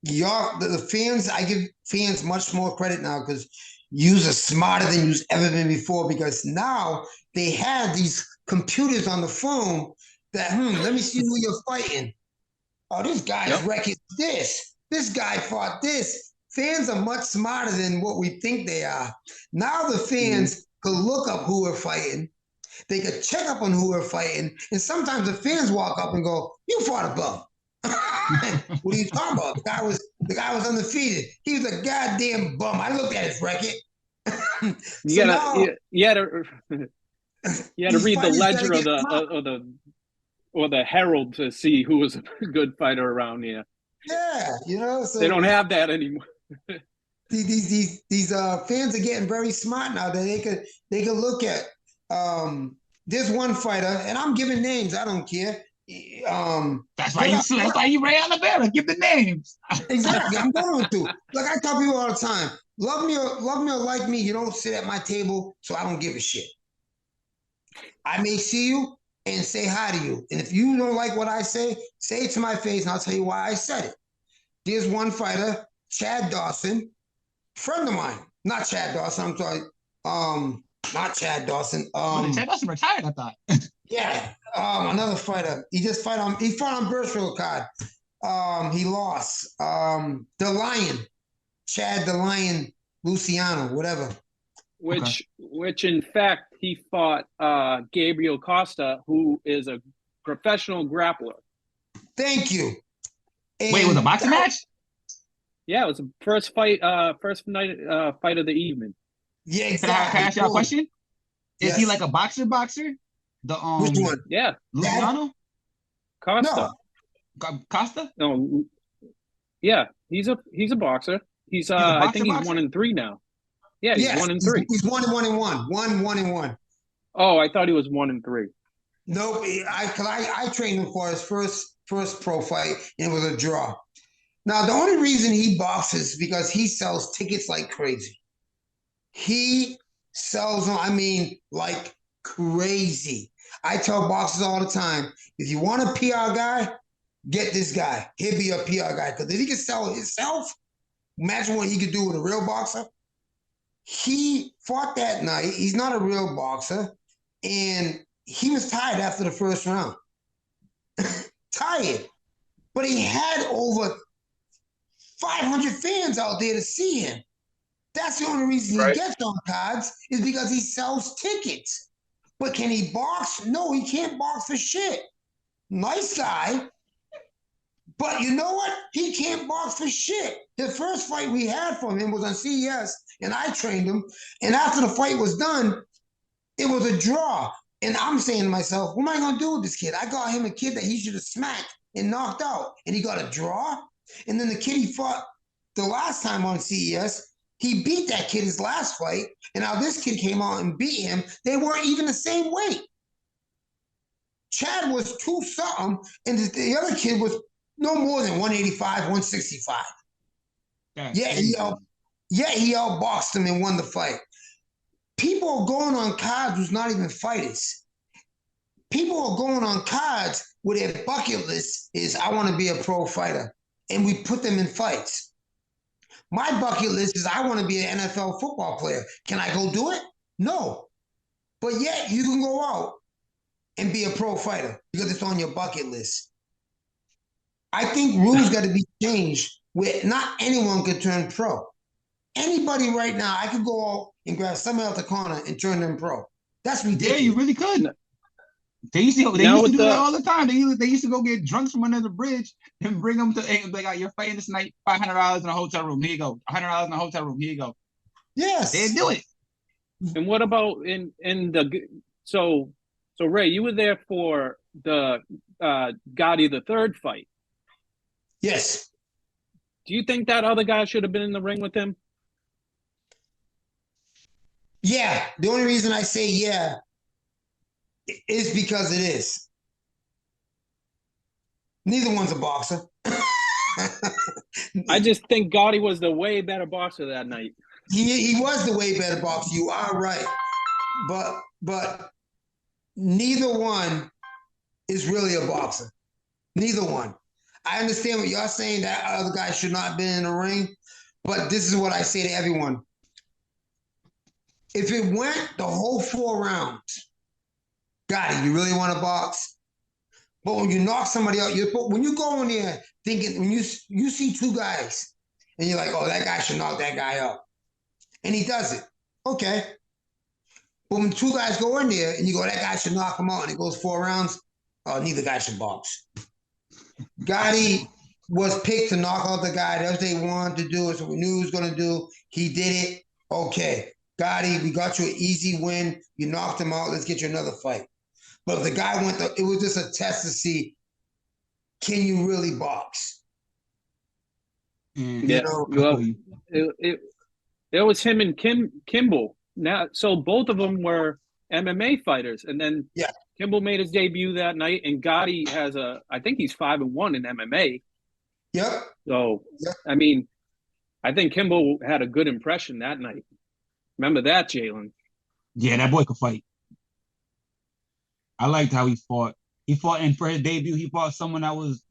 The fans, I give fans much more credit now because yous are smarter than you've ever been before because now they have these computers on the phone that, let me see who you're fighting. Oh, this guy's record is this guy fought this. Fans are much smarter than what we think they are. Now the fans could look up who we're fighting. They could check up on who we're fighting. And sometimes the fans walk up and go, you fought a bum. What are you talking about? The guy was undefeated. He was a goddamn bum. I looked at his record. You had to read the Ledger or the Herald to see who was a good fighter around here. Yeah, so they don't have that anymore. These fans are getting very smart now that they could look at. There's one fighter, and I'm giving names. I don't care. That's why you Ray Oliveira. Give the names. Exactly. I'm going to. Like I tell people all the time, love me or like me, you don't sit at my table, so I don't give a shit. I may see you and say hi to you. And if you don't like what I say it to my face, and I'll tell you why I said it. There's one fighter, Chad Dawson, friend of mine. Not Chad Dawson, I'm sorry. Not Chad Dawson. Chad Dawson retired, I thought. Yeah. Another fighter. He fought on Birchfield card. He lost. The Lion. Chad the Lion Luciano, whatever. Which in fact he fought Gabriel Costa, who is a professional grappler. Thank you. And wait, it was a boxing match? Yeah, it was the first night fight of the evening. Yeah, exactly. Can I ask you a question? Is he like a boxer? The Which one? Yeah. Luciano? Costa. No. Costa? No. Yeah, he's a boxer. He's I think he's 1-3 now. Yeah, he's 1-3. He's 1-1. 1-1. Oh, I thought he was 1-3. Nope. I trained him for his first pro fight, and it was a draw. Now, the only reason he boxes is because he sells tickets like crazy. He sells them, like crazy. I tell boxers all the time, if you want a PR guy, get this guy. He'll be a PR guy. Because if he can sell himself, imagine what he could do with a real boxer. He fought that night. He's not a real boxer. And he was tired after the first round. Tired. But he had over 500 fans out there to see him. That's the only reason he gets on cards is because he sells tickets. But can he box? No, he can't box for shit. Nice guy. But you know what? He can't box for shit. The first fight we had from him was on CES, and I trained him. And after the fight was done, it was a draw. And I'm saying to myself, what am I going to do with this kid? I got him a kid that he should have smacked and knocked out. And he got a draw. And then the kid he fought the last time on CES, he beat that kid his last fight. And now this kid came out and beat him. They weren't even the same weight. Chad was 2-something, and the other kid was no more than 185, 165. He outboxed him and won the fight. People are going on cards who's not even fighters. People are going on cards where their bucket list is, I want to be a pro fighter. And we put them in fights. My bucket list is, I want to be an NFL football player. Can I go do it? No. But yet you can go out and be a pro fighter because it's on your bucket list. I think rules got to be changed where not anyone could turn pro. Anybody right now, I could go out and grab somebody out the corner and turn them pro. That's ridiculous. Yeah, you really could. They used to do the, that all the time. They used to go get drunks from under the bridge and bring them to. Hey, like, you're fighting this night. $500 in a hotel room. Here you go. $100 in a hotel room. Here you go. Yes. They do it. And what about in the so Ray, you were there for the Gotti the third fight. Yes. Do you think that other guy should have been in the ring with him? Yeah. The only reason I say yeah is because it is. Neither one's a boxer. I just think Gotti was the way better boxer that night. He was the way better boxer. You are right. But neither one is really a boxer. Neither one. I understand what y'all saying, that other guy should not have been in the ring, but this is what I say to everyone. If it went the whole 4 rounds, got it, you really want to box? But when you knock somebody out, when you go in there thinking, when you see 2 guys, and you're like, oh, that guy should knock that guy out. And he does it. Okay. But when 2 guys go in there, and you go, that guy should knock him out, and it goes 4 rounds, oh, neither guy should box. Gotti was picked to knock out the guy. That's what they wanted to do. It's what we knew he was going to do. He did it. Okay. Gotti, we got you an easy win. You knocked him out. Let's get you another fight. But if the guy it was just a test to see, can you really box? Yeah. Well, it was him and Kimball. Now, so both of them were MMA fighters, and then Kimball made his debut that night, and Gotti has I think he's 5-1 in MMA. Yep. So, I mean, I think Kimball had a good impression that night. Remember that, Jalen? Yeah, that boy could fight. I liked how he fought. And for his debut, he fought someone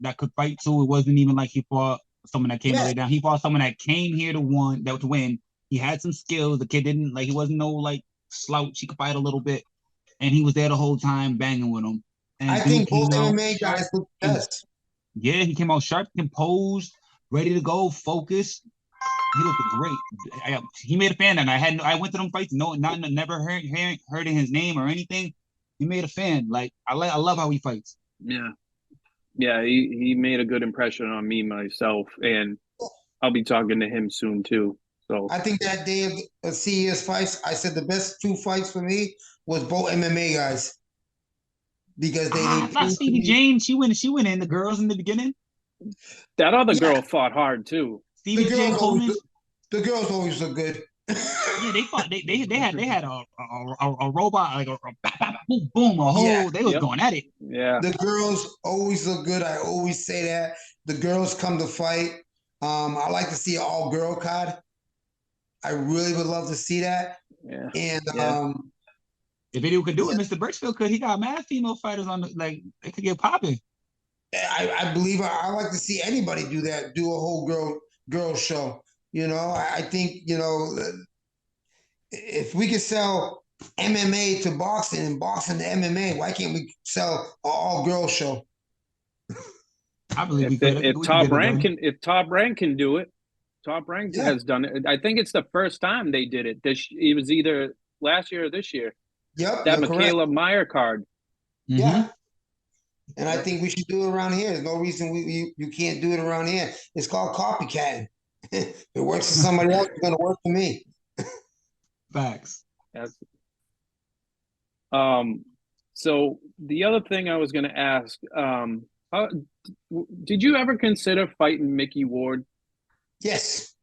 that could fight too. It wasn't even like he fought someone that came all the way down. He fought someone that came here to win. He had some skills. The kid didn't he wasn't no slouch. He could fight a little bit. And he was there the whole time banging with him. And I think both MMA guys look best. Yeah, he came out sharp, composed, ready to go, focused. He looked great. He made a fan, and I went to them fights, never heard his name or anything. He made a fan. I love how he fights. Yeah, he made a good impression on me myself, and I'll be talking to him soon too. So I think that day of CES fights, I said the best 2 fights for me was both MMA guys, because I thought Stevie Jane, she went in, the girls in the beginning. That other girl fought hard too. Stevie Jane Coleman. The girls always look good. Yeah, they fought. They had a robot, boom boom. They was going at it. Yeah. The girls always look good. I always say that. The girls come to fight. I like to see an all girl card. I really would love to see that. Yeah. And if anyone could do it, Mr. Birchfield could. He got mad female fighters on they could get popping. I believe I like to see anybody do that. Do a whole girl show. I think if we could sell MMA to boxing and boxing to MMA, why can't we sell an all-girl show? I believe if Top Rank can do it, Top Rank has done it. I think it's the first time they did it. It was either last year or this year. Yep, that Michaela Meyer card. Mm-hmm. Yeah, and I think we should do it around here. There's no reason you can't do it around here. It's called copycatting. If it works for somebody else, it's going to work for me. Facts. So the other thing I was going to ask, did you ever consider fighting Mickey Ward? Yes.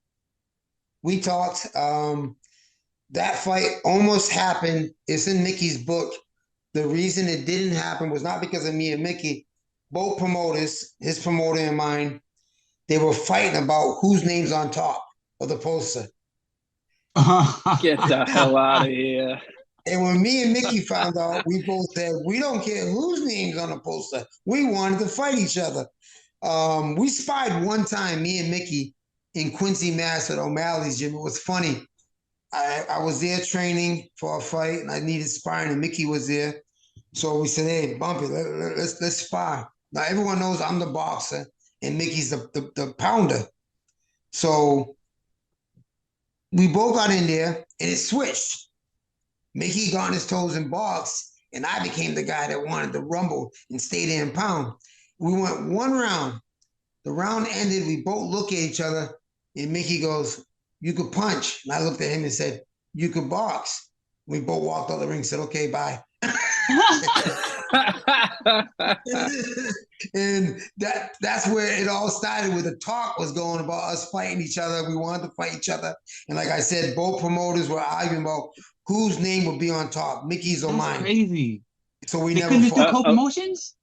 We talked. That fight almost happened. It's in Mickey's book. The reason it didn't happen was not because of me and Mickey. Both promoters, his promoter and mine, they were fighting about whose name's on top of the poster. Get the hell out of here. And when me and Mickey found out, we both said, we don't care whose name's on the poster. We wanted to fight each other. We spied one time, me and Mickey, in Quincy, Mass at O'Malley's gym. It was funny. I was there training for a fight, and I needed sparring, and Mickey was there. So we said, hey, Bumpy, let's spar. Now, everyone knows I'm the boxer, and Mickey's the pounder. So we both got in there, and it switched. Mickey got on his toes and boxed, and I became the guy that wanted to rumble and stay there and pound. We went one round. The round ended. We both look at each other, and Mickey goes, "You could punch." And I looked at him and said, "You could box." We both walked out the ring and said, "Okay, bye." And that's where it all started, where the talk was going about us fighting each other. We wanted to fight each other. And like I said, both promoters were arguing about whose name would be on top, Mickey's or mine. Crazy. So we They never couldn't do fought. co-promotions?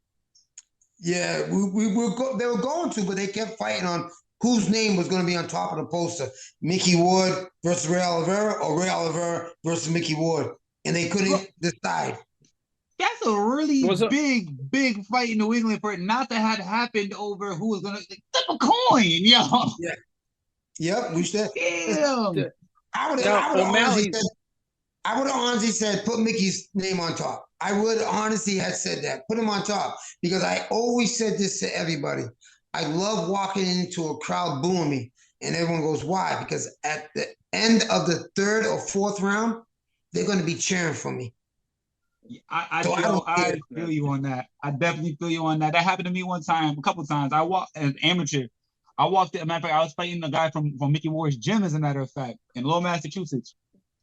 Yeah, they were going to, but they kept fighting on whose name was going to be on top of the poster. Mickey Ward versus Ray Oliveira, or Ray Oliveira versus Mickey Ward. And they couldn't decide. That's a really big fight in New England for it not to have happened over who was going to flip a coin, yo. Yeah. Yep, we should. Damn. I would have honestly said, put Mickey's name on top. I would honestly have said that. Put him on top. Because I always said this to everybody. I love walking into a crowd booing me. And everyone goes, why? Because at the end of the third or fourth round, they're going to be cheering for me. I feel you on that. I definitely feel you on that. That happened to me one time, a couple times. I walked as an amateur. I walked in, matter of fact, I was fighting the guy from Mickey Ward's gym, as a matter of fact, in Lowell, Massachusetts.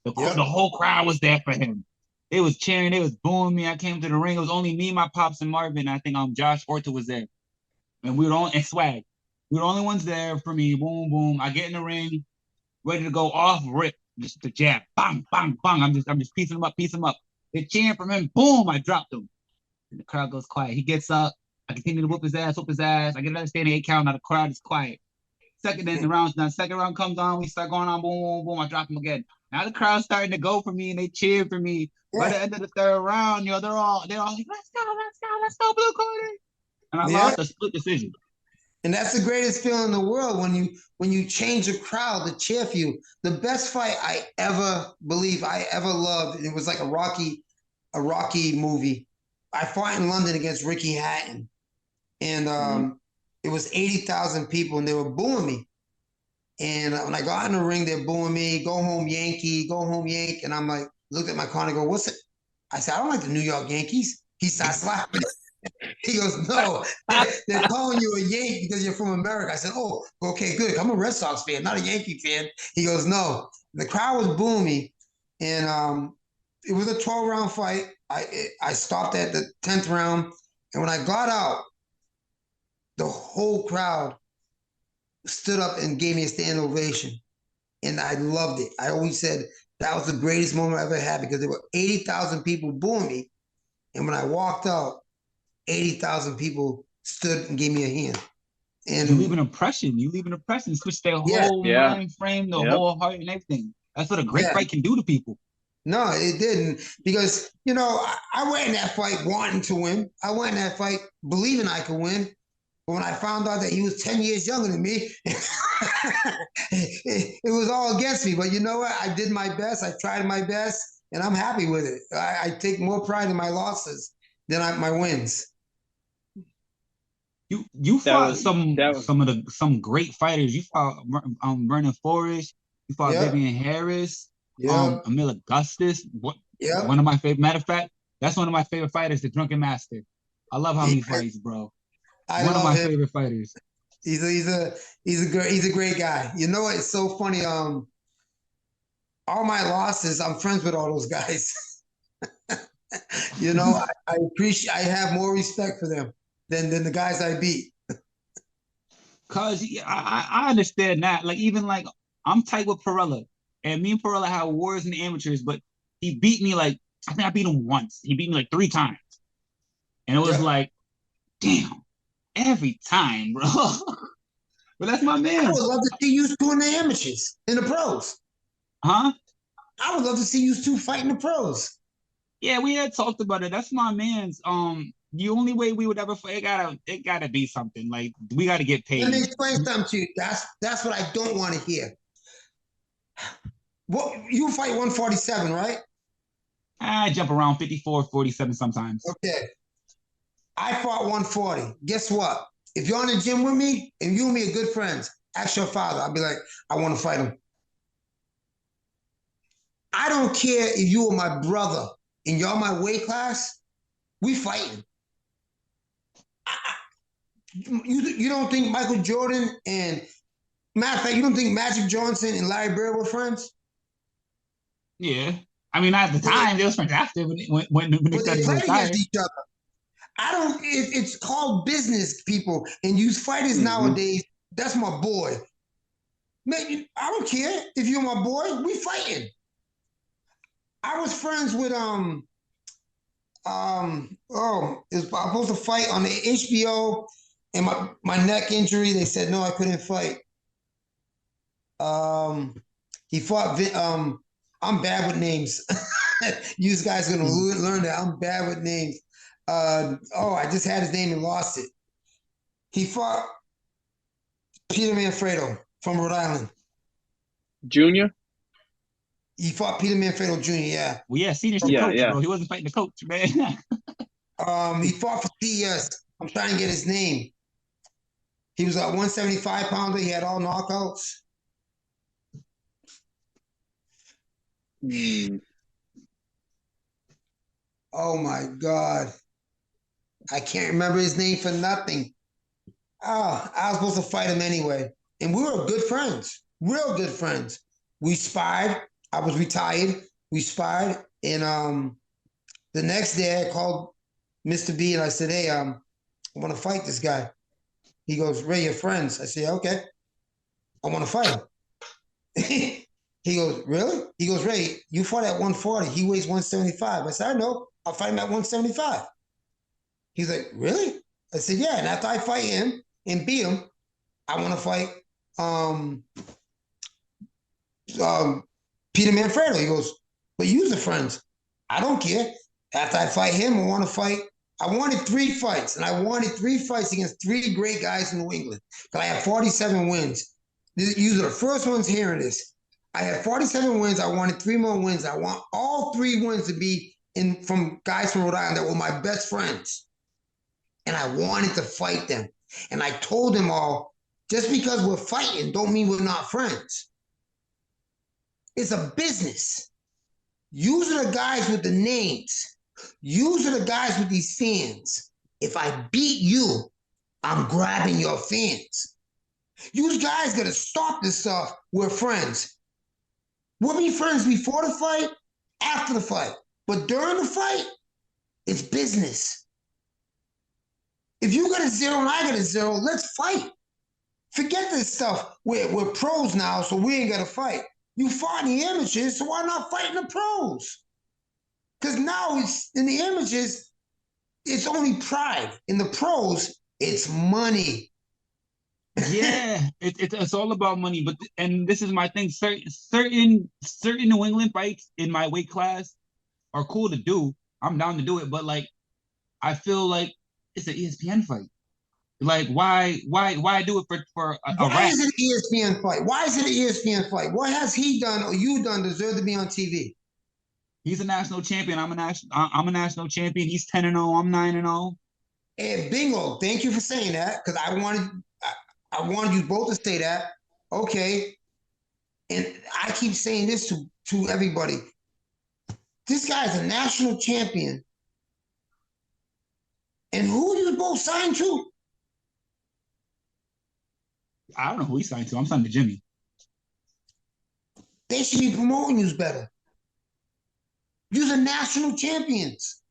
The whole crowd was there for him. They was cheering, they was booing me. I came to the ring. It was only me, my pops, and Marvin. I think Josh Orta was there. And we were and Swag. We were the only ones there for me. Boom, boom. I get in the ring, ready to go off rip. Just the jab. Bang, bang, bang. I'm just piecing him up. They're cheering from him. Boom, I dropped him. And the crowd goes quiet. He gets up. I continue to whoop his ass. I get another standing 8 count. Now the crowd is quiet. Second round comes on. We start going on. Boom, boom, boom. I drop him again. Now the crowd's starting to go for me, and they cheer for me. Yeah. By the end of the third round, they're all like, let's go, blue corner. And I lost a split decision. And that's the greatest feeling in the world when you change a crowd to cheer for you. The best fight I ever loved, it was like a Rocky movie. I fought in London against Ricky Hatton. And it was 80,000 people, and they were booing me. And when I got in the ring, they're booing me, go home Yankee, go home Yank. And I'm like, looked at my corner and go, what's it? I said, I don't like the New York Yankees. He starts laughing. He goes, no, they're calling you a Yankee because you're from America. I said, oh, okay, good. I'm a Red Sox fan, not a Yankee fan. He goes, no. The crowd was booing me. And it was a 12-round fight. I stopped at the 10th round. And when I got out, the whole crowd stood up and gave me a standing ovation. And I loved it. I always said that was the greatest moment I ever had, because there were 80,000 people booing me. And when I walked out, 80,000 people stood and gave me a hand. And you leave an impression. Switch their whole mind frame, the whole heart and everything. That's what a great fight can do to people. No, it didn't. Because, I went in that fight wanting to win. I went in that fight believing I could win. But when I found out that he was 10 years younger than me, it was all against me. But you know what? I did my best. I tried my best, and I'm happy with it. I take more pride in my losses than my wins. You fought some great fighters. You fought Vernon Forrest. You fought Vivian Harris. Emil Augustus. One of my favorite. Matter of fact, that's one of my favorite fighters, the Drunken Master. I love how he fights, bro. One of my favorite fighters. He's a great guy. You know what? It's so funny. All my losses, I'm friends with all those guys. I have more respect for them than the guys I beat. Cause I understand that. Like, even like I'm tight with Perella, and me and Perella had wars in the amateurs, but he beat me I think I beat him once. He beat me 3 times. And it was like, damn, every time, bro. But that's my man. I would love to see you two in the amateurs, in the pros. Huh? I would love to see you two fight in the pros. Yeah, we had talked about it. That's my man's. The only way we would ever fight, it gotta be something. Like, we gotta get paid. Let me explain something to you. That's what I don't want to hear. What, you fight 147, right? I jump around 54, 47 sometimes. Okay. I fought 140. Guess what? If you're in the gym with me and you and me are good friends, ask your father. I'll be like, I want to fight him. I don't care if you are my brother and you're my weight class. We fighting. You don't think Michael Jordan and, matter of fact, you don't think Magic Johnson and Larry Bird were friends? Yeah. I mean, at the time, they was friends after when they But started they to fight retire. against each other. I don't. It's called business, people, and you fighters nowadays. That's my boy. Man, I don't care if you're my boy. We fighting. I was friends with it was I was supposed to fight on the HBO, and my neck injury. They said no, I couldn't fight. He fought. I'm bad with names. You guys are gonna learn that I'm bad with names. I just had his name and lost it. He fought Peter Manfredo from Rhode Island. Junior? He fought Peter Manfredo Jr., yeah. Well, yeah, senior coach, bro. He wasn't fighting the coach, man. He fought for CES. I'm trying to get his name. He was a 175 pounder. He had all knockouts. Oh my God. I can't remember his name for nothing. I was supposed to fight him anyway. And we were good friends, real good friends. We sparred. I was retired. We sparred. And the next day I called Mr. B and I said, hey, I want to fight this guy. He goes, Ray, you're friends. I said, yeah, okay. I want to fight him. He goes, really? He goes, Ray, you fought at 140. He weighs 175. I said, I know. I'll fight him at 175. He's like, really? I said, yeah. And after I fight him and beat him, I want to fight Peter Manfredo. He goes, but you're the friends. I don't care. After I fight him, I want to fight. I wanted 3 fights, and I wanted 3 fights against 3 great guys in New England. Because I have 47 wins. These are the first ones hearing this. I had 47 wins. I wanted 3 more wins. I want all 3 wins to be from guys from Rhode Island that were my best friends. And I wanted to fight them. And I told them all, just because we're fighting don't mean we're not friends. It's a business. Use the guys with the names. Use the guys with these fans. If I beat you, I'm grabbing your fans. You guys gotta stop this stuff. We're friends. We'll be friends before the fight, after the fight. But during the fight, it's business. If you got a 0 and I got a 0, let's fight. Forget this stuff. We're pros now, so we ain't got to fight. You fought in the amateurs, so why not fight in the pros? Because now it's in the amateurs, it's only pride. In the pros, it's money. Yeah, it's all about money. But and this is my thing. Certain New England fights in my weight class are cool to do. I'm down to do it, but like I feel like it's an ESPN fight. Like why do it for a Why is it an ESPN fight? Why is it an ESPN fight? What has he done or you done deserve to be on TV? He's a national champion. I'm a national champion. He's 10-0. I'm 9-0. And bingo. Thank you for saying that because I wanted you both to say that. Okay. And I keep saying this to everybody. This guy's a national champion. And who are you both signed to? I don't know who he signed to. I'm signed to Jimmy. They should be promoting you better. You're the national champions.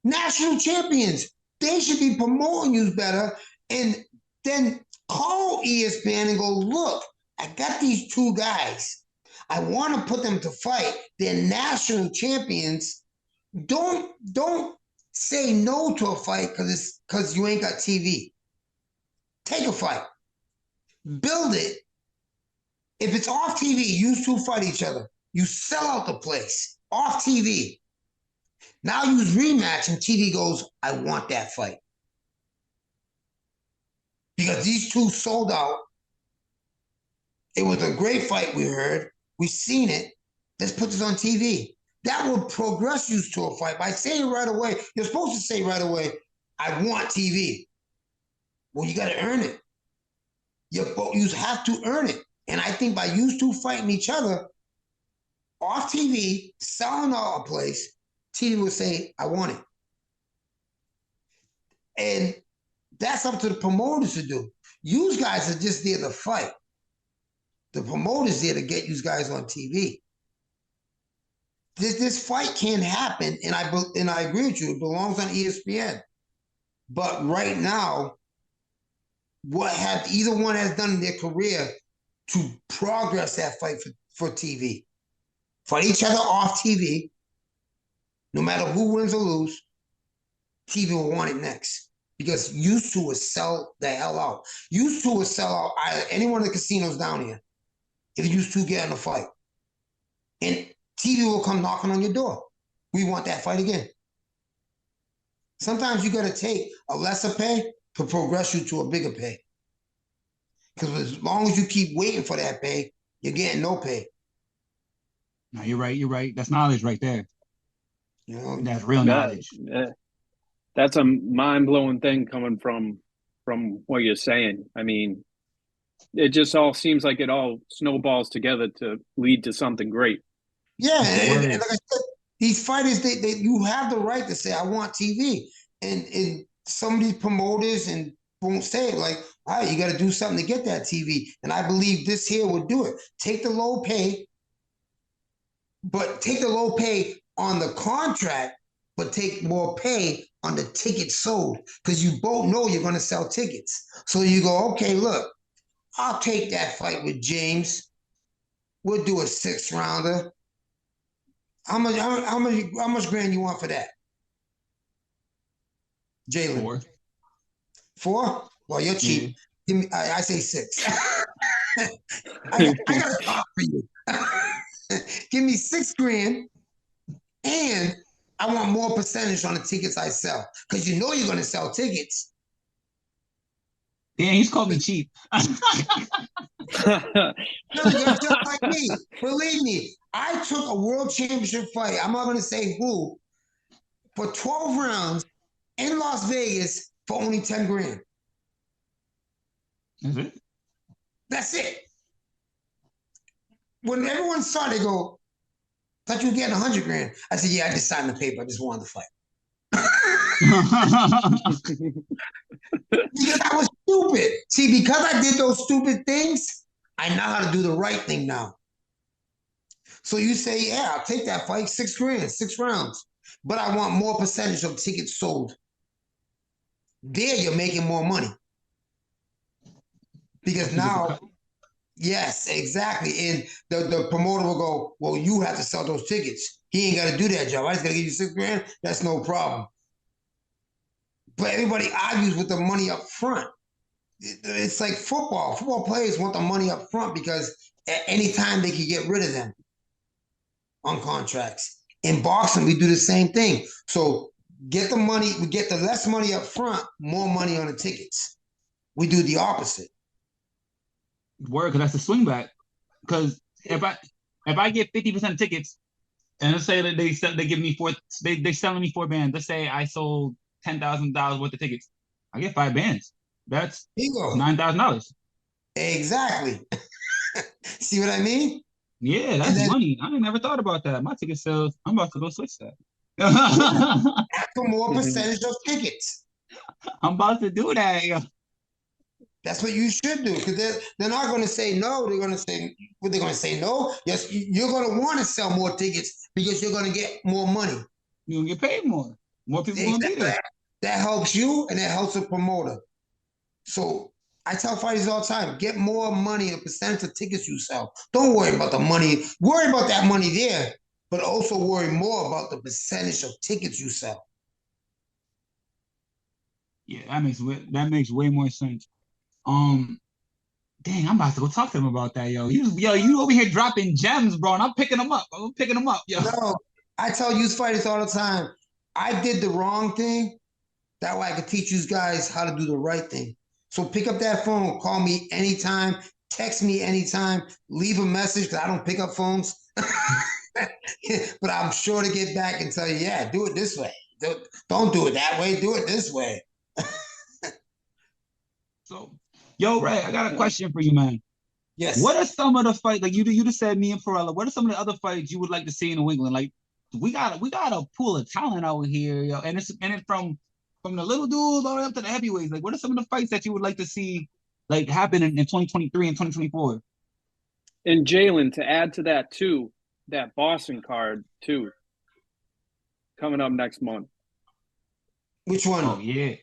National champions. They should be promoting you better and then call ESPN and go, look, I got these 2 guys. I want to put them to fight. They're national champions. Don't say no to a fight because you ain't got TV. Take a fight. Build it. If it's off TV, you 2 fight each other. You sell out the place. Off TV. Now use rematch and TV goes, I want that fight. Because these 2 sold out. It was a great fight we heard. We seen it. Let's put this on TV. That will progress you to a fight. By saying right away, you're supposed to say right away, I want TV. Well, you got to earn it. You have to earn it. And I think by you 2 fighting each other off TV, selling out a place, TV will say, I want it. And that's up to the promoters to do. You guys are just there to fight. The promoters there to get you guys on TV. This fight can't happen, and I agree with you. It belongs on ESPN. But right now, what have either one has done in their career to progress that fight for TV? Fight each other off TV. No matter who wins or lose, TV will want it next. Because used to will sell the hell out. Used to will sell out any one of the casinos down here if used to get in a fight. And TV will come knocking on your door. We want that fight again. Sometimes you got to take a lesser pay to progress you to a bigger pay. Because as long as you keep waiting for that pay, you're getting no pay. No, you're right. You're right. That's knowledge right there. You know, that's real knowledge. That's a mind-blowing thing coming from what you're saying. I mean, it just all seems like it all snowballs together to lead to something great. Yeah, and like I said, these fighters, they you have the right to say, I want TV. And some of these promoters and won't say it, like, all right, you got to do something to get that TV. And I believe this here would do it. Take the low pay, but take the low pay on the contract, but take more pay on the tickets sold. Because you both know you're going to sell tickets. So you go, okay, look, I'll take that fight with James. We'll do a 6-rounder. How much grand you want for that? Jalen? 4? Well, you're cheap. Give me, I say 6. I got a talk for you. Give me 6 grand, and I want more percentage on the tickets I sell. Because you know you're going to sell tickets. Yeah, he's called me cheap. No, you're just like me. Believe me, I took a world championship fight. I'm not going to say who, for 12 rounds in Las Vegas for only 10 grand. Is it? That's it. When everyone saw, they go, thought you were getting 100 grand. I said, yeah, I just signed the paper. I just wanted to fight. Because I was stupid. See, because I did those stupid things, I know how to do the right thing now. So you say, yeah, I'll take that fight, 6 grand, 6 rounds. But I want more percentage of tickets sold. There you're making more money. Because now, yes, exactly. And the promoter will go, well, you have to sell those tickets. He ain't got to do that job. I just got to give you 6 grand. That's no problem. But everybody argues with the money up front. It's like football. Football players want the money up front because at any time they can get rid of them on contracts. In boxing, we do the same thing. So get the money, we get the less money up front, more money on the tickets. We do the opposite. Word, because that's the swing back. Because if I get 50% of tickets, and let's say that they give me they selling me 4 bands. Let's say I sold $10,000 worth of tickets. I get 5 bands. That's $9,000. Exactly. See what I mean? Yeah, that's money. I never thought about that. My ticket sales, I'm about to go switch that. For more percentage of tickets. I'm about to do that. Yeah. That's what you should do, because they're not going to say no. They're going to say, what they're going to say no? Yes, you're going to want to sell more tickets because you're going to get more money. You're going to get paid more. More people going to be there. That helps you, and that helps the promoter. So I tell fighters all the time, get more money, a percentage of tickets you sell. Don't worry about the money. Worry about that money there, but also worry more about the percentage of tickets you sell. Yeah, that makes way more sense. Dang, I'm about to go talk to him about that, yo. You over here dropping gems, bro, and I'm picking them up. Yo. No, I tell youth fighters all the time, I did the wrong thing. That way I could teach you guys how to do the right thing. So pick up that phone, call me anytime, text me anytime, leave a message, because I don't pick up phones. But I'm sure to get back and tell you, yeah, do it this way. Don't do it that way, do it this way. So, yo, Ray, I got a question for you, man. Yes. What are some of the fights, like you just said me and Perella, what are some of the other fights you would like to see in New England? Like, we got a pool of talent out here, yo. And it's from the little dudes all the way up to the heavyweights. Like, what are some of the fights that you would like to see like happen in 2023 and 2024? And Jalen, to add to that too, that Boston card too, coming up next month. Which one? Oh yeah.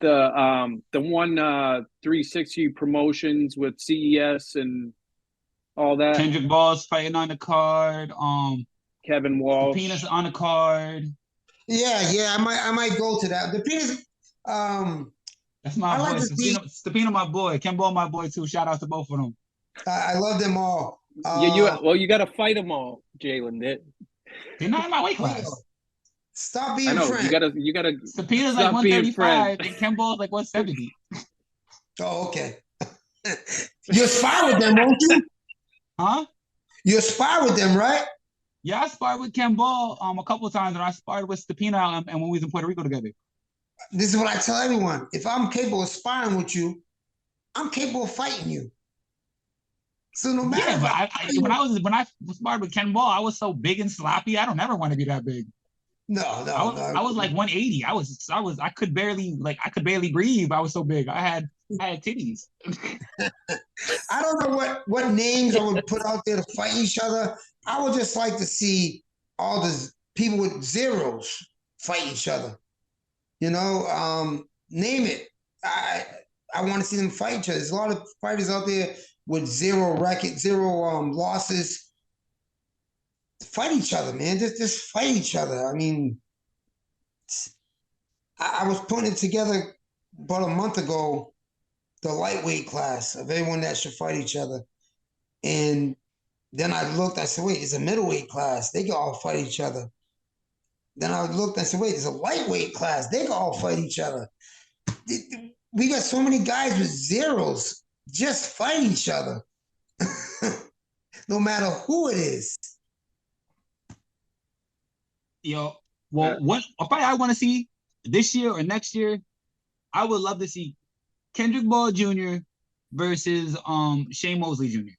The one 360 promotions with CES and all that. Kendrick Ball's fighting on the card. Kevin Walsh. The Penis on the card. Yeah, I might go to that. The Penis, that's my boy. Stepino, my boy. Ken Ball, my boy too. Shout out to both of them. I love them all. You got to fight them all, Jalen. They're not in my weight class. Stop being I know, friends. you gotta. Stepino's like 135 and Ken Ball's like 170. Oh, okay. You spar with them, won't you? Huh? You spar with them, right? Yeah, I sparred with Ken Ball a couple of times, and I sparred with Stepino and when we was in Puerto Rico together. This is what I tell everyone. If I'm capable of sparring with you, I'm capable of fighting you. So no matter. Yeah, but when I sparred with Ken Ball, I was so big and sloppy. I don't ever want to be that big. No. I was like 180. I could barely breathe. I was so big. I had titties. I don't know what names I would put out there to fight each other. I would just like to see all the people with zeros fight each other. You know, name it. I want to see them fight each other. There's a lot of fighters out there with zero record, zero losses. Fight each other, man. Just fight each other. I mean, I was putting it together about a month ago, the lightweight class of everyone that should fight each other. And then I looked, I said, wait, it's a middleweight class. They can all fight each other. Then I looked, I said, wait, it's a lightweight class. They can all fight each other. We got so many guys with zeros just fight each other. No matter who it is. Well, a fight I want to see this year or next year, I would love to see Kendrick Ball Jr. versus Shane Mosley Jr.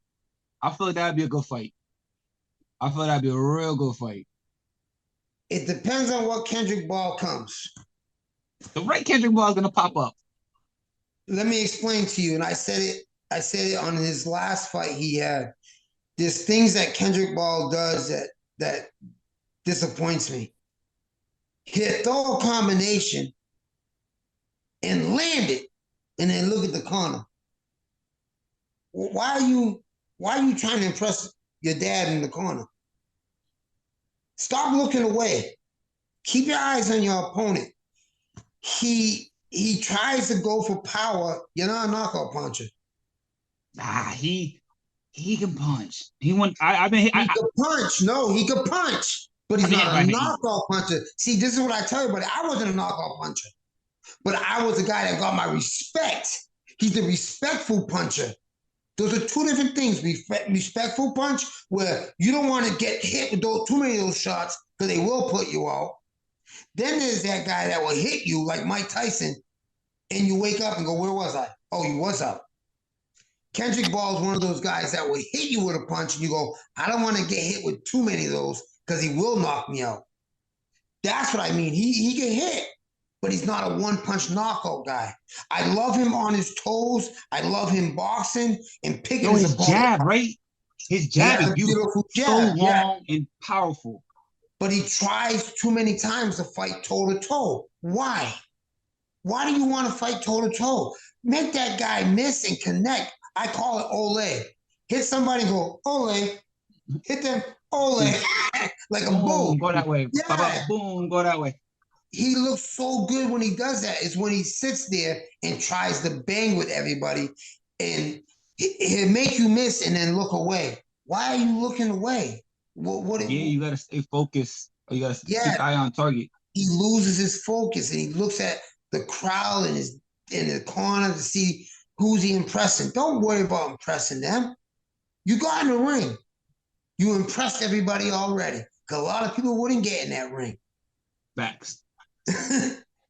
I feel like that'd be a good fight. I feel like that'd be a real good fight. It depends on what Kendrick Ball comes. The right Kendrick Ball is gonna pop up. Let me explain to you, and I said it on his last fight he had. There's things that Kendrick Ball does that disappoints me. He'll throw a combination and land it, and then look at the corner. Why are you trying to impress your dad in the corner? Stop looking away. Keep your eyes on your opponent. He tries to go for power. You're not a knockout puncher. He can punch. He could punch. No, he could punch. But he's not a knockout puncher. See, this is what I tell you, but I wasn't a knockout puncher. But I was a guy that got my respect. He's a respectful puncher. Those are two different things. Respectful punch, where you don't want to get hit with too many of those shots because they will put you out. Then there's that guy that will hit you like Mike Tyson, and you wake up and go, where was I? Oh, you was out. Kendrick Ball is one of those guys that will hit you with a punch, and you go, I don't want to get hit with too many of those because he will knock me out. That's what I mean. He can hit, but he's not a one-punch knockout guy. I love him on his toes. I love him boxing and picking his jab, right? His jab is beautiful. So long and powerful. But he tries too many times to fight toe-to-toe. Why? Why do you want to fight toe-to-toe? Make that guy miss and connect. I call it ole. Hit somebody and go, ole. Hit them, ole. Like a bull. Go that way. Yeah. Boom, go that way. He looks so good when he does that. Is when he sits there and tries to bang with everybody, and he'll make you miss and then look away. Why are you looking away? You gotta stay focused. Or you gotta keep eye on target. He loses his focus and he looks at the crowd and is in the corner to see who's he impressing. Don't worry about impressing them. You got in the ring. You impressed everybody already. Because a lot of people wouldn't get in that ring. Facts.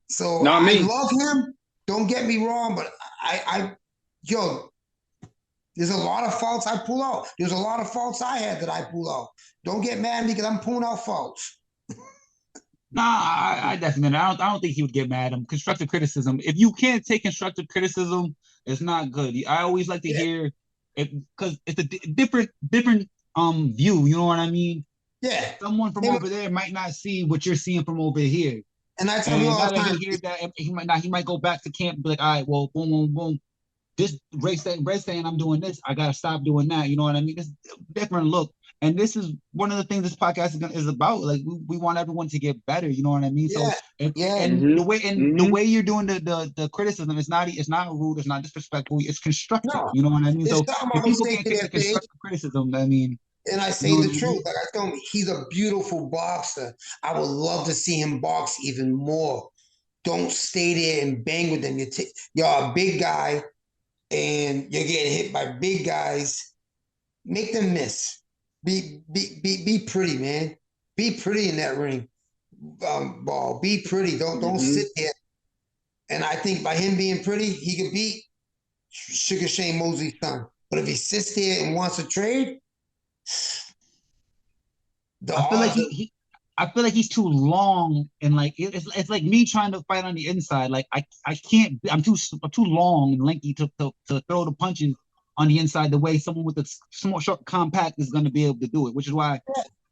So I love him. Don't get me wrong, but There's a lot of faults I pull out. There's a lot of faults I had that I pull out. Don't get mad at me because I'm pulling out faults. Nah, I definitely. I don't think he would get mad at him. Constructive criticism. If you can't take constructive criticism, it's not good. I always like to hear it because it's a different view. You know what I mean? Yeah. Someone from over there might not see what you're seeing from over here. And I tell you all the time, hear that he might go back to camp and be like, all right, well, boom, boom, boom. This Red saying I'm doing this, I gotta stop doing that. You know what I mean? It's a different look. And this is one of the things this podcast is about. Like we want everyone to get better. You know what I mean? Yeah. So the way you're doing the criticism, it's not rude, it's not disrespectful, it's constructive. No, you know what I mean? So if people can't take the constructive criticism, I mean. And I say the truth. Like I told him, he's a beautiful boxer. I would love to see him box even more. Don't stay there and bang with them. You're a big guy and you're getting hit by big guys. Make them miss. Be pretty, man. Be pretty in that ring. Ball. Be pretty. Don't sit there. And I think by him being pretty, he could beat Sugar Shane Mosley's son. But if he sits there and wants to trade, I feel like he's too long, and like it's like me trying to fight on the inside. Like I can't. I'm too long and lanky to throw the punches on the inside the way someone with a small, short, compact is going to be able to do it. Which is why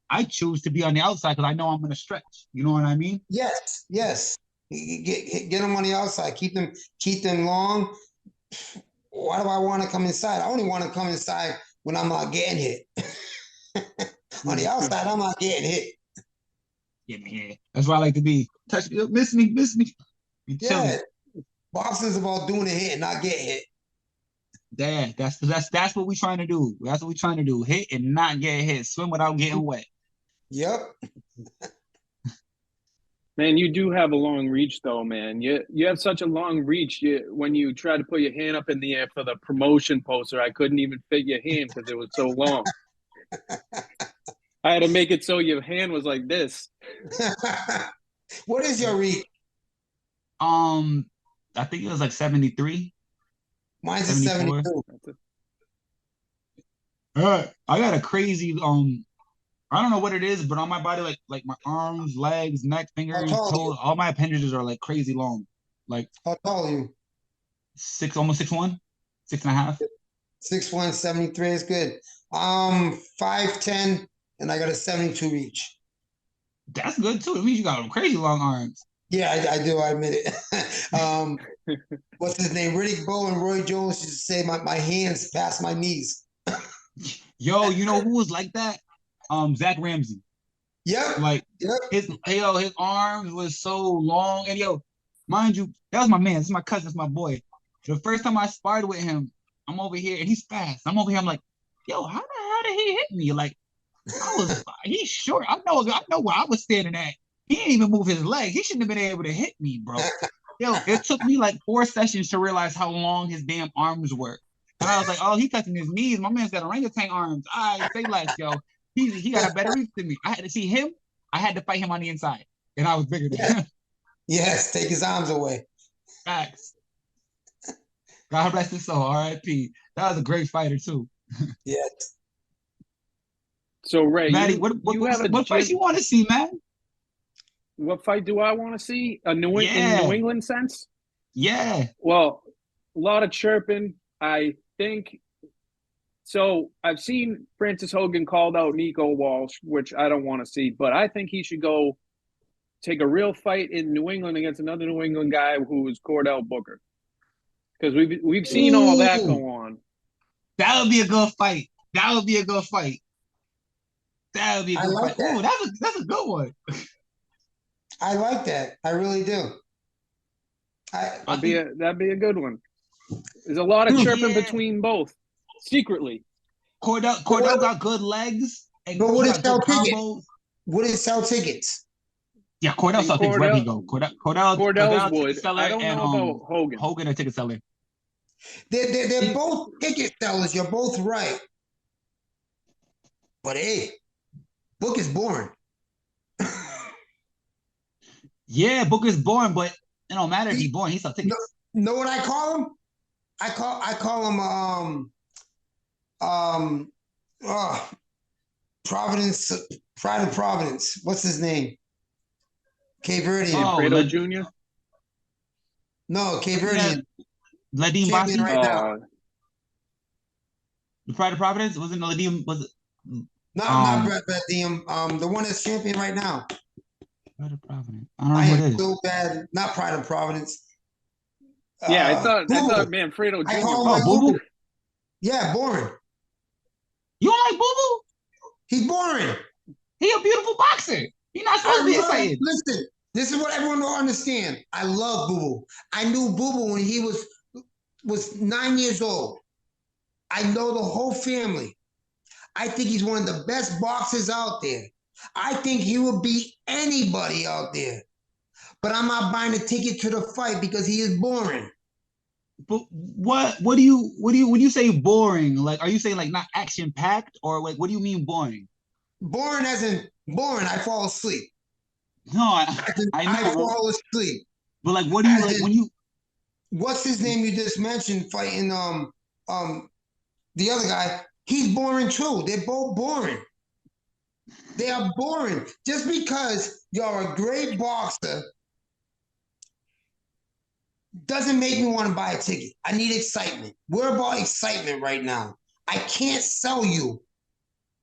I choose to be on the outside because I know I'm going to stretch. You know what I mean? Yes. Get them on the outside. Keep them long. Why do I want to come inside? I only want to come inside when I'm not getting hit. On the outside, I'm not getting hit. Yeah. That's why I like to be. Touch me, miss me. Yeah. Boxing's about doing a hit and not getting hit. Yeah, that's what we're trying to do. That's what we're trying to do. Hit and not get hit. Swim without getting wet. Yep. Man, you do have a long reach, though, man. You have such a long reach. When you try to put your hand up in the air for the promotion poster, I couldn't even fit your hand because it was so long. I had to make it so your hand was like this. What is your reach? I think it was like 73. Mine's a 72. I got a crazy I don't know what it is, but on my body, like my arms, legs, neck, fingers, toes, all my appendages are like crazy long. Like how tall are you? Almost 6'1", 6.5. 6'1", 73 is good. 5'10", and I got a 72 reach. That's good too. It means you got crazy long arms. Yeah, I do. I admit it. What's his name? Riddick Bowe and Roy Jones used to say my hands past my knees. Yo, you know who was like that? Zach Ramsey. Yep. His arms was so long. And yo, mind you, that was my man. This is my cousin. It's my boy. The first time I sparred with him, I'm over here and he's fast. I'm over here. I'm like, yo, how the hell did he hit me? Like, he's short. I know where I was standing at. He didn't even move his legs. He shouldn't have been able to hit me, bro. Yo, it took me like 4 sessions to realize how long his damn arms were. And I was like, oh, he touching his knees. My man's got orangutan arms. All right, say less, yo. He got a better reach than me. I had to see him. I had to fight him on the inside. And I was bigger than him. Yes, take his arms away. Facts. God rest his soul. R.I.P. That was a great fighter, too. Yes. So, Ray, Mattie, what fight you want to see, man? What fight do I want to see? In New England sense? Yeah. Well, a lot of chirping. I think so. I've seen Francis Hogan called out Nico Walsh, which I don't want to see, but I think he should go take a real fight in New England against another New England guy who is Cordell Booker. Because we've seen all that go on. That would be a good fight. That would be a good fight. That would be a good fight. Ooh, that's a good one. I like that. I really do. That'd be a good one. There's a lot of chirping between both, secretly. Cordell got good legs. But what is sell tickets? What is sell tickets? Yeah, Cordell sells tickets wherever he go. Cordell's would. I don't know about Hogan. Hogan a ticket seller. They're both ticket sellers. You're both right. But hey, Book is boring. Yeah, Book is boring, but it don't matter if he's boring. He sells tickets. Know what I call him? I call him Um, oh, Providence, Pride of Providence. What's his name? Cape Verdean. Oh, Fredo Jr. No, Cape yeah, Verdean. Ladim Champion Basi, right now. the Pride of Providence, wasn't Ladim, was it? Not Brett Diem. The one that's champion right now. Pride of Providence. I don't know I who am it is. so bad. Not Pride of Providence. Yeah, I thought Boo-boo. Manfredo I Jr. call him Oh, like Boo Boo? Boo. Yeah, boring. You don't like Boo Boo? He's boring. He a beautiful boxer. He not supposed to be excited. Listen, this is what everyone will understand. I love Boo Boo. I knew Boo Boo when he was 9 years old. I know the whole family. I think he's one of the best boxers out there. I think he will beat anybody out there. But I'm not buying a ticket to the fight because he is boring. But what do you when you say boring, like are you saying like not action packed or like what do you mean boring? Boring as in boring, I fall asleep. No, I I know, fall asleep. but like what do you like when you what's his name you just mentioned fighting the other guy? He's boring too. They're both boring. They are boring. Just because you're a great boxer doesn't make me want to buy a ticket. I need excitement. We're about excitement right now. I can't sell you.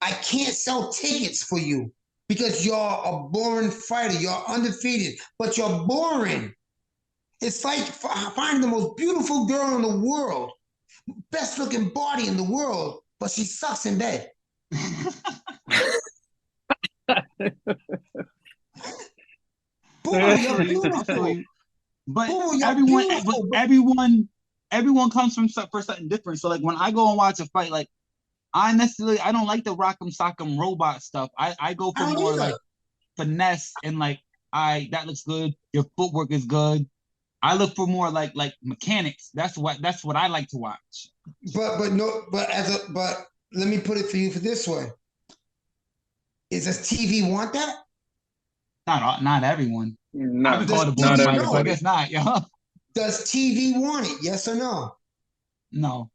I can't sell tickets for you because you're a boring fighter. You're undefeated, but you're boring. It's like finding the most beautiful girl in the world, best looking body in the world, but she sucks in bed. Boo, you're beautiful. But Boo, you're everyone, beautiful. everyone comes from for something different. So like when I go and watch a fight, like I don't like the rock'em sock'em robot stuff. I go for more like finesse and like that looks good. Your footwork is good. I look for more like mechanics. That's what I like to watch. But let me put it for you for this way. Does TV want that? Not everyone. Not, I've been called a not bully fighter, so I everybody. guess not, yeah. Does TV want it? Yes or no? No.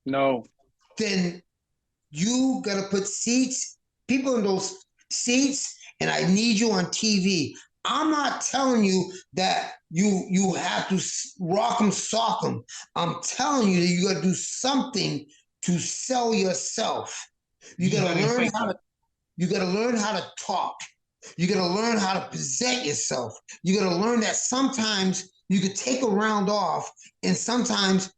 No. Then you gotta put people in those seats, and I need you on TV. I'm not telling you that you have to rock them, sock them. I'm telling you that you gotta do something to sell yourself. You gotta learn how to talk. You got to learn how to present yourself. You got to learn that sometimes you could take a round off, and sometimes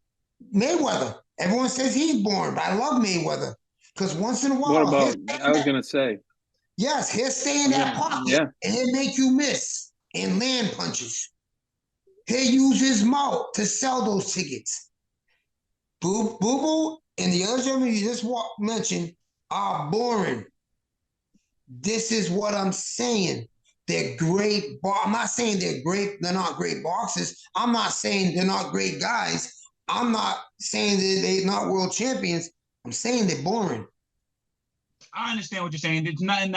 Mayweather. Everyone says he's boring, but I love Mayweather because once in a while, What about? I was gonna say. Yes, he'll stay in that pocket and he'll make you miss and land punches. He'll use his mouth to sell those tickets. Boo Boo and the other gentleman you just mentioned are boring. This is what I'm saying. They're great. I'm not saying they're great. They're not great boxers. I'm not saying they're not great guys. I'm not saying that they're not world champions. I'm saying they're boring. I understand what you're saying. There's nothing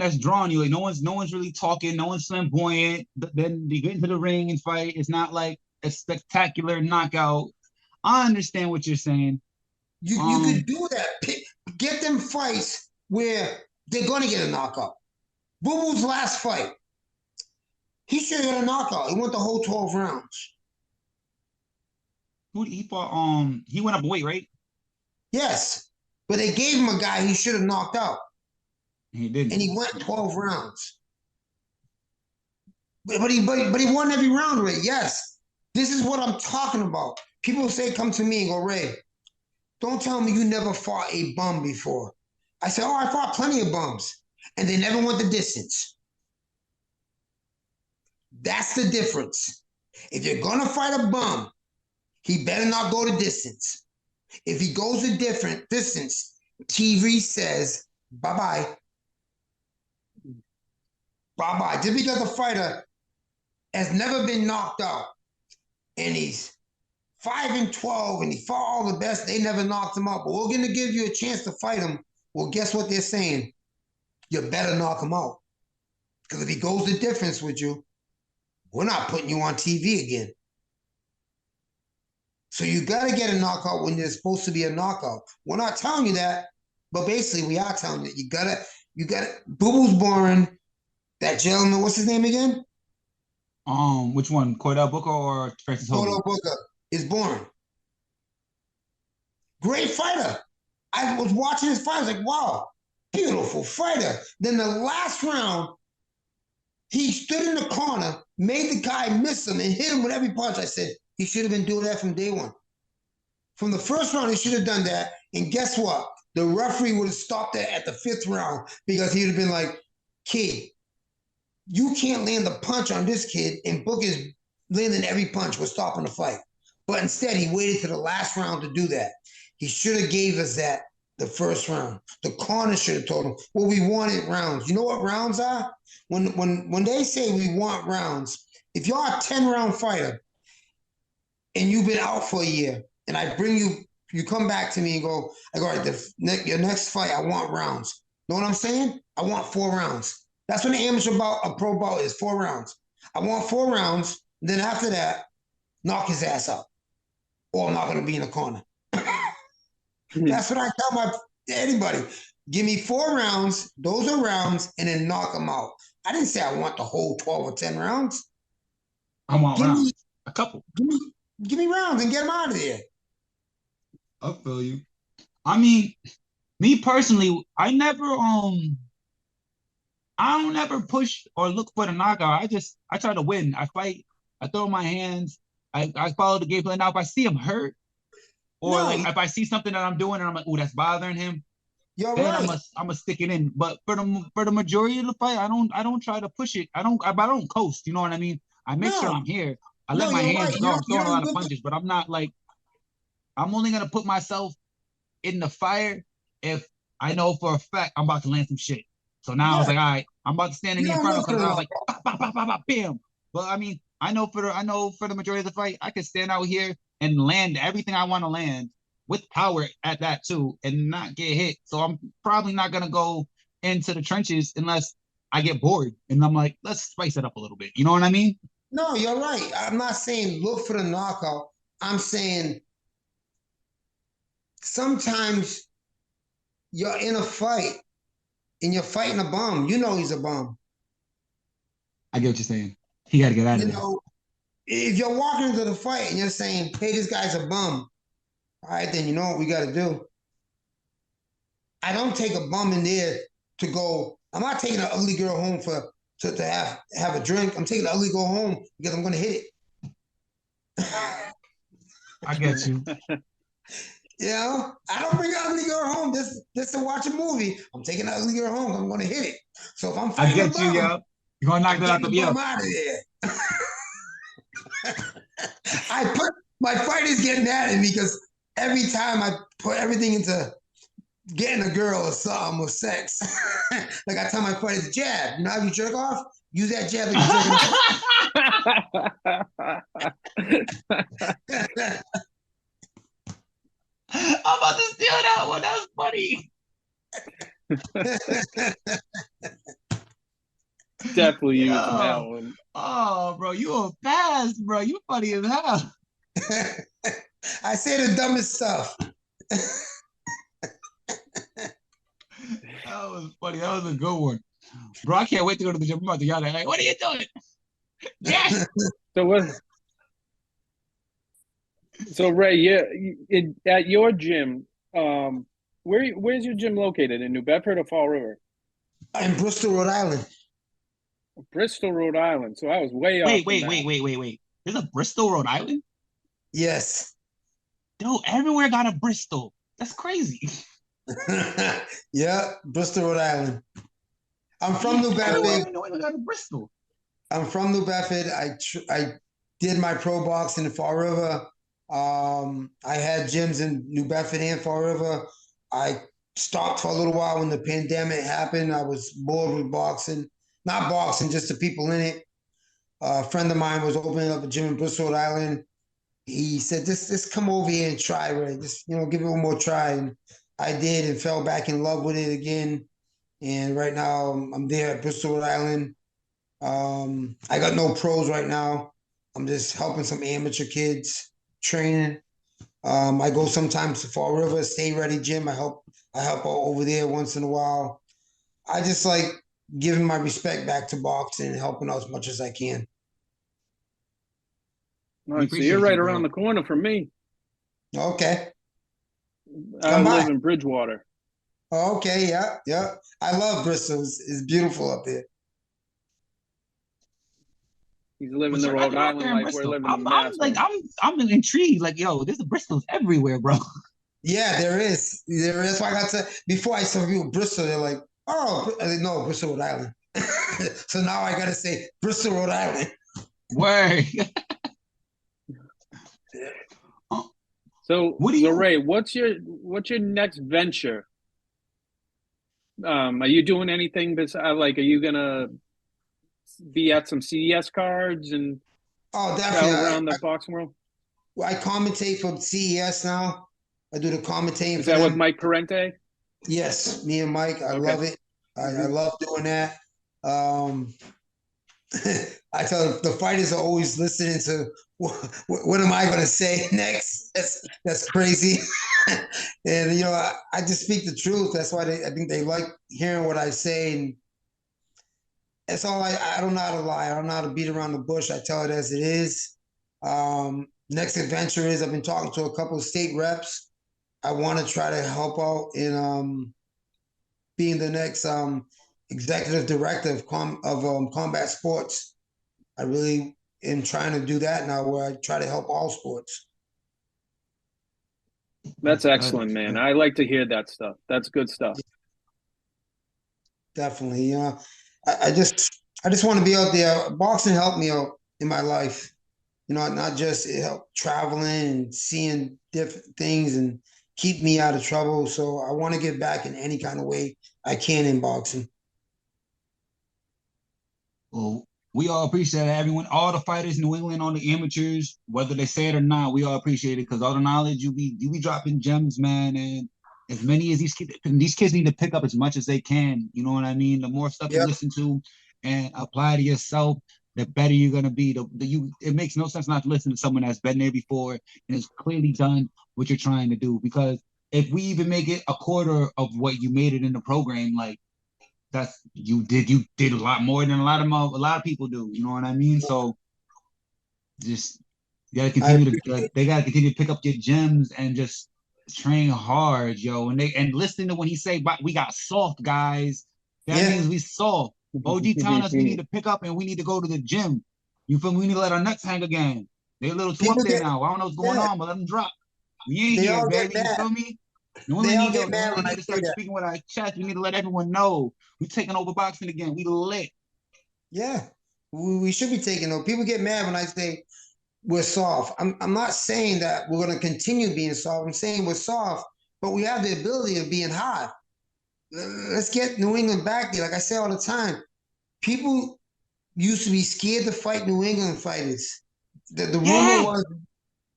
that's drawing you. Like no one's really talking. No one's flamboyant. Then they get into the ring and fight. It's not like a spectacular knockout. I understand what you're saying. You could do that. Get them fights where they're going to get a knockout. Boo Boo's last fight, he should have got a knockout. He went the whole 12 rounds. He fought, he went up weight, right? Yes, but they gave him a guy he should have knocked out. He didn't. And he went 12 rounds. But he won every round, Ray. Yes. This is what I'm talking about. People say, come to me and go, Ray, don't tell me you never fought a bum before. I said, I fought plenty of bums. And they never went the distance. That's the difference. If you're going to fight a bum, he better not go the distance. If he goes a different distance, TV says, bye-bye. Bye-bye. Just because a fighter has never been knocked out and he's 5-12 and he fought all the best, they never knocked him out. But we're going to give you a chance to fight him. Well, guess what they're saying? You better knock him out. Because if he goes the difference with you, we're not putting you on TV again. So you got to get a knockout when there's supposed to be a knockout. We're not telling you that, but basically we are telling you. You gotta. Boo Boo's born. That gentleman, what's his name again? Which one? Cordell Booker or Francis Hogan? Cordell Booker is born. Great fighter. I was watching his fight. I was like, wow, beautiful fighter. Then the last round, he stood in the corner, made the guy miss him, and hit him with every punch. I said, he should have been doing that from day one. From the first round, he should have done that. And guess what? The referee would have stopped that at the 5th round because he would have been like, kid, you can't land a punch on this kid, and Booker's landing every punch was stopping the fight. But instead, he waited to the last round to do that. He should have gave us that the first round. The corner should have told him, well, we wanted rounds. You know what rounds are? When they say we want rounds, if you're a 10-round fighter and you've been out for a year, and I bring you, you come back to me and go, I go, all right, your next fight, I want rounds. Know what I'm saying? I want 4 rounds. That's what an amateur bout, a pro bout is, 4 rounds. I want 4 rounds. Then after that, knock his ass out. Or I'm not going to be in the corner. That's what I tell anybody. Give me 4 rounds. Those are rounds, and then knock them out. I didn't say I want the whole 12 or 10 rounds. I want rounds. A couple. Give me rounds and get them out of there. I feel you. I mean, me personally, I don't ever push or look for the knockout. I try to win. I fight. I throw my hands. I follow the game plan. Now, if I see him hurt, or like if I see something that I'm doing and I'm like, oh, that's bothering him, then right. I'm gonna stick it in. But for the majority of the fight, I don't try to push it. I don't coast. You know what I mean? I make sure I'm here. I let my hands go. I'm throwing a lot of punches, but I'm not like. I'm only gonna put myself in the fire if I know for a fact I'm about to land some shit. So now I was like, all right, I'm about to stand in front of him because I was like, bop, bop, bop, bop, bop, bam. But I mean, I know for the majority of the fight, I can stand out here and land everything I want to land with power at that too, and not get hit. So I'm probably not gonna go into the trenches unless I get bored and I'm like, let's spice it up a little bit. You know what I mean? No, you're right. I'm not saying look for the knockout. I'm saying sometimes you're in a fight and you're fighting a bum. You know he's a bum. I get what you're saying. He got to get out of there. If you're walking into the fight and you're saying, hey, this guy's a bum, all right, then you know what we got to do. I don't take a bum in there to go. I'm not taking an ugly girl home to have a drink. I'm taking the ugly girl home because I'm going to hit it. I get you. You know, I don't bring an ugly girl home just to watch a movie. I'm taking an ugly girl home. I'm going to hit it. So if I'm fighting I get you, yo. You're going to knock that out the bum out of there. My fighters get mad at me because every time I put everything into getting a girl or something or sex, like I tell my fighters, jab. You know how you jerk off? Use that jab like you're jerking off. I'm about to steal that one. That's funny. Definitely using that one. Oh, bro, you a fast, bro. You funny as hell. I say the dumbest stuff. That was funny. That was a good one. Bro, I can't wait to go to the gym. I'm about to yell at like, what are you doing? Yes. So Ray, at your gym, where's your gym located? In New Bedford or Fall River? In Bristol, Rhode Island. Bristol, Rhode Island. So I was way off. Wait. There's a Bristol, Rhode Island? Yes. Dude, everywhere got a Bristol. That's crazy. Yeah, Bristol, Rhode Island. I'm from New Bedford. Got a Bristol. I'm from New Bedford. I did my pro boxing in Fall River. I had gyms in New Bedford and Fall River. I stopped for a little while when the pandemic happened. I was bored with boxing. Not boxing, just the people in it. A friend of mine was opening up a gym in Bristol, Rhode Island. He said, just come over here and try, Ray. Just, give it one more try. And I did and fell back in love with it again. And right now I'm there at Bristol, Rhode Island. I got no pros right now. I'm just helping some amateur kids, training. I go sometimes to Fall River, Stay Ready Gym. I help out over there once in a while. I just like giving my respect back to boxing and helping out as much as I can. All right, so you're right around the corner from me. Okay. I live in Bridgewater. Okay, yeah. I love Bristol. It's beautiful up there. He's living the Rhode Island life. We're living in Mass. I'm intrigued. Like, yo, there's Bristol's everywhere, bro. Yeah, there is. That's why I got to. Before I saw people Bristol, they're like, "Oh, no, Bristol, Rhode Island." So now I got to say Bristol, Rhode Island. Word. So Ray, what's your next venture? Are you doing anything besides, like, are you gonna be at some CES cards and definitely around the boxing world? I commentate for CES now. I do the commentating. Is that with Mike Parente? Yes, me and Mike. I love it. I love doing that. I tell them the fighters are always listening to what am I going to say next. That's crazy. And I just speak the truth. That's why I think they like hearing what I say. And that's all. I don't know how to lie. I don't know how to beat around the bush. I tell it as it is. Next adventure is I've been talking to a couple of state reps. I want to try to help out in being the next executive director of combat sports. I really am trying to do that now, where I try to help all sports. That's excellent, man. I like to hear that stuff. That's good stuff. Definitely. I just want to be out there. Boxing helped me out in my life. Not just it helped traveling and seeing different things and keep me out of trouble. So I want to give back in any kind of way I can in boxing. Well, we all appreciate everyone, all the fighters in New England, all the amateurs, whether they say it or not. We all appreciate it because all the knowledge you be dropping gems, man. And as many as these kids need to pick up as much as they can. You know what I mean? The more stuff you listen to and apply to yourself, the better you're gonna be. It makes no sense not to listen to someone that's been there before and has clearly done what you're trying to do. Because if we even make it a quarter of what you made it in the program, like you did a lot more than a lot of people do. You know what I mean? So just you gotta continue they gotta continue to pick up your gems and just train hard, yo. And listening to when he say, "We got soft guys," that means we soft. OG telling us we need to pick up and we need to go to the gym. You feel me? We need to let our nuts hang again. They're a little too up there now. I don't know what's going on, but let them drop. We ain't here, baby. You feel me? We need to start speaking with our chest. We need to let everyone know we're taking over boxing again. We lit. Yeah, we should be taking over. People get mad when I say we're soft. I'm not saying that we're going to continue being soft. I'm saying we're soft, but we have the ability of being hard. Let's get New England back there. Like I say all the time, people used to be scared to fight New England fighters. The rumor was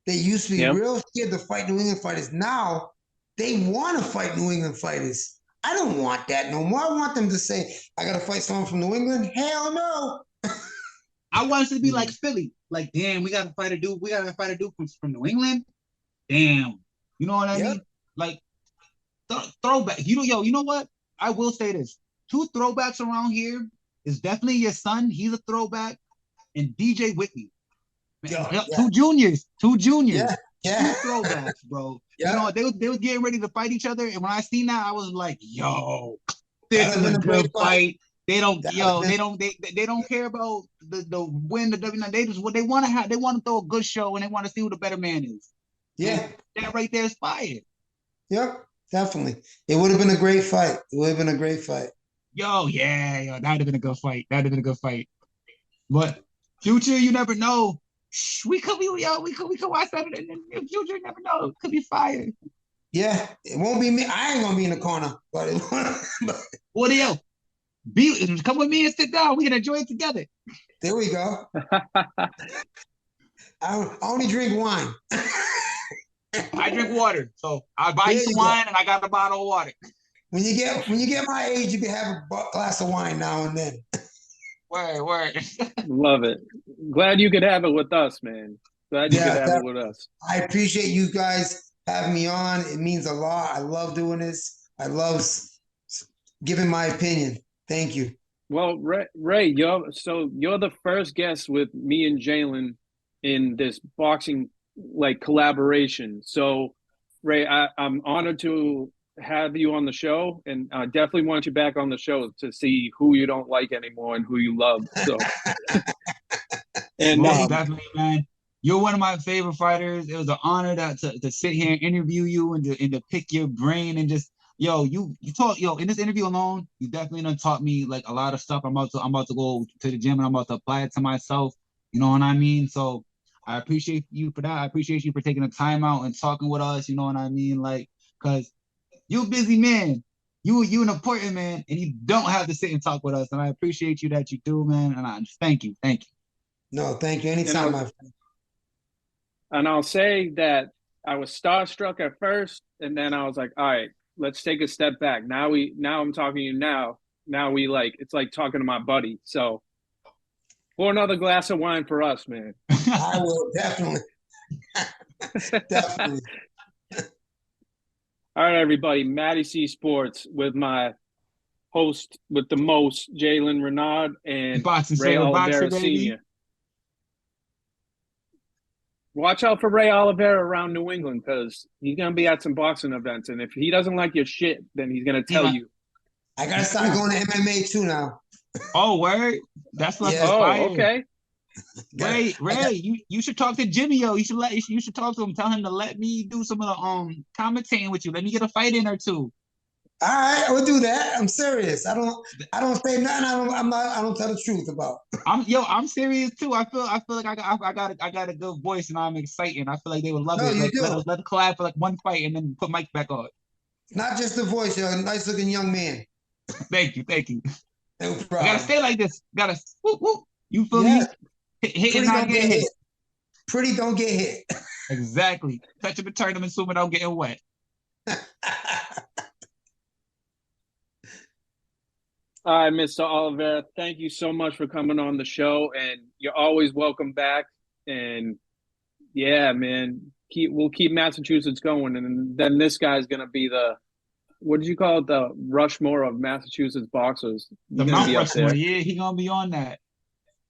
they used to be real scared to fight New England fighters. Now they want to fight New England fighters. I don't want that no more. I want them to say, I got to fight someone from New England. Hell no. I want us to be like Philly. Like, damn, we got to fight a dude. We got to fight a dude from New England. Damn. You know what I mean? Like, throwback. You know what? I will say this. 2 throwbacks around here is definitely your son. He's a throwback. And DJ Whitney. Man, 2 juniors. 2 juniors. Yeah. 2 throwbacks, bro. Yeah. You know, they was getting ready to fight each other. And when I seen that, I was like, yo, this is a good fight. They don't care about the win, the W9. They just what they want to have. They want to throw a good show and they want to see who the better man is. Yeah. And that right there is fire. Yep, definitely. It would have been a great fight. That'd have been a good fight. But future, you never know. We could watch that in the future. You never know. It could be fire. Yeah, it won't be me. I ain't gonna be in the corner, but what else? Come with me and sit down. We can enjoy it together. There we go. I only drink wine. I drink water, so I buy you some wine and I got a bottle of water. When you get my age, you can have a glass of wine now and then. Word. Love it. Glad you could have it with us, man. Glad you could have it with us. I appreciate you guys having me on. It means a lot. I love doing this. I love giving my opinion. Thank you. Well, Ray, you're the first guest with me and Jalen in this boxing collaboration. So, Ray, I'm honored to have you on the show, and I definitely want you back on the show to see who you don't like anymore and who you love. So, and definitely, man. You're one of my favorite fighters. It was an honor to sit here and interview you and to pick your brain and just you talk in this interview alone. You definitely done taught me a lot of stuff. I'm about to go to the gym and I'm about to apply it to myself. You know what I mean? So I appreciate you for that. I appreciate you for taking the time out and talking with us. You know what I mean? Cause you're a busy man. You an important man, and you don't have to sit and talk with us. And I appreciate you that you do, man. And I just thank you. No, thank you. Anytime, my friend. And I'll say that I was starstruck at first, and then I was like, all right, let's take a step back. Now I'm talking to you now. Now it's like talking to my buddy. So pour another glass of wine for us, man. I will definitely. Definitely. All right, everybody. Mattie C Sports with my host with the most, Jalen Renaud and Ray Oliveira Sr. Watch out for Ray Oliveira around New England because he's going to be at some boxing events. And if he doesn't like your shit, then he's going to tell you. I got to start going to MMA too now. Oh, word? That's fire. Okay. Ray, you should talk to Jimmy, yo. You should talk to him. Tell him to let me do some of the commentating with you. Let me get a fight in or two. All right, I will do that. I'm serious. I don't say nothing. I don't tell the truth about. I'm serious too. I feel like I got a good voice and I'm exciting. I feel like they would love it. Let collab for one fight and then put Mike back on. Not just the voice, you're a nice looking young man. Thank you. No problem. I gotta stay like this. Gotta whoop, whoop. You feel me? Hit and not get hit. Pretty don't get hit. Exactly. Touch him and turn him and swim without getting wet. All right, Mr. Oliveira, thank you so much for coming on the show, and you're always welcome back. And yeah, man, we'll keep Massachusetts going, and then this guy's gonna be the what did you call it? The Rushmore of Massachusetts boxers. The Mount Rushmore, yeah, he gonna be on that.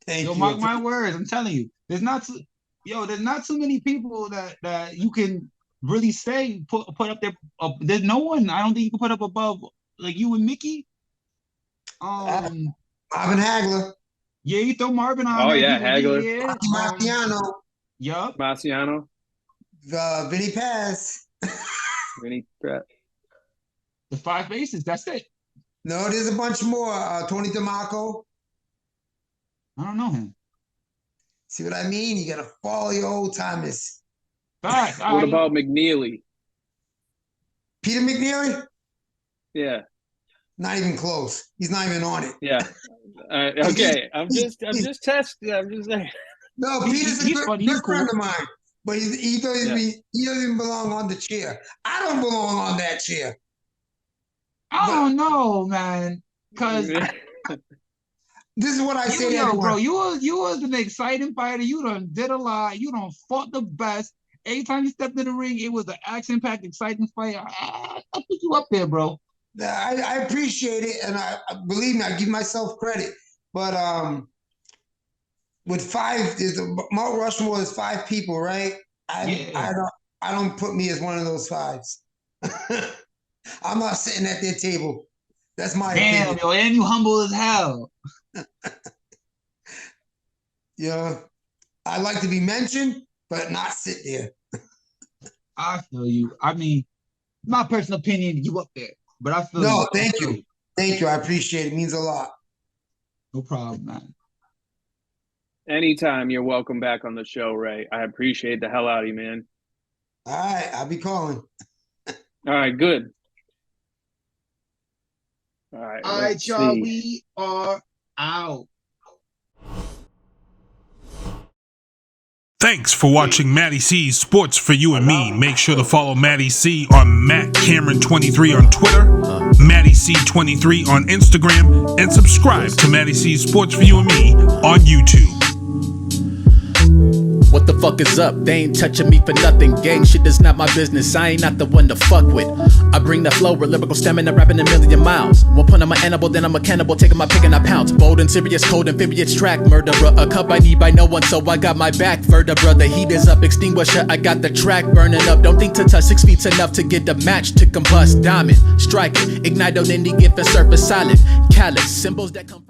Thank you. Mark my words, I'm telling you, there's not too many people that you can really say put up there. There's no one I don't think you can put up above you and Mickey. Marvin Hagler. Yeah, you throw Marvin on. Oh yeah, Hagler. Marciano. Yup. Marciano. Vinny Paz. Vinny Paz. The 5 faces. That's it. No, there's a bunch more. Tony DeMarco. I don't know him. See what I mean? You gotta follow your old timers. What about McNeely? Peter McNeely? Yeah. Not even close. He's not even on it. Yeah. Okay. I'm just testing. I'm just saying. No, Peter's a good friend of mine, but he doesn't even belong on the chair. I don't belong on that chair. I don't know, man. Because this is what I say. Bro, you was an exciting fighter. You done did a lot. You done fought the best. Every time you stepped in the ring, it was an action-packed, exciting fight. I put you up there, bro. I appreciate it, and I believe me, I give myself credit. But with Mount Rushmore is 5 people, right? I don't put me as one of those 5s. I'm not sitting at their table. That's my opinion. Yo, and you humble as hell. Yeah, I like to be mentioned, but not sit there. I feel you. I mean, my personal opinion, you up there. But I feel no, thank you. Thank you. I appreciate it. It means a lot. No problem, man. Anytime you're welcome back on the show, Ray. I appreciate the hell out of you, man. All right. I'll be calling. All right, good. All right, y'all. We are out. Thanks for watching Mattie C's Sports for You and Me. Make sure to follow Mattie C on Matt Cameron23 on Twitter, Mattie C23 on Instagram, and subscribe to Mattie C's Sports for You and Me on YouTube. What the fuck is up? They ain't touching me for nothing. Gang shit is not my business. I ain't not the one to fuck with. I bring the flow with lyrical stamina, rapping a million miles. One point I'm an animal, then I'm a cannibal, taking my pick and I pounce. Bold and serious, cold amphibious track murderer. A cup I need by no one, so I got my back. Vertebra, the heat is up, extinguisher. I got the track burning up. Don't think to touch 6 feet's enough to get the match to combust. Diamond, strike it, ignite on any given surface solid. Callous symbols that come.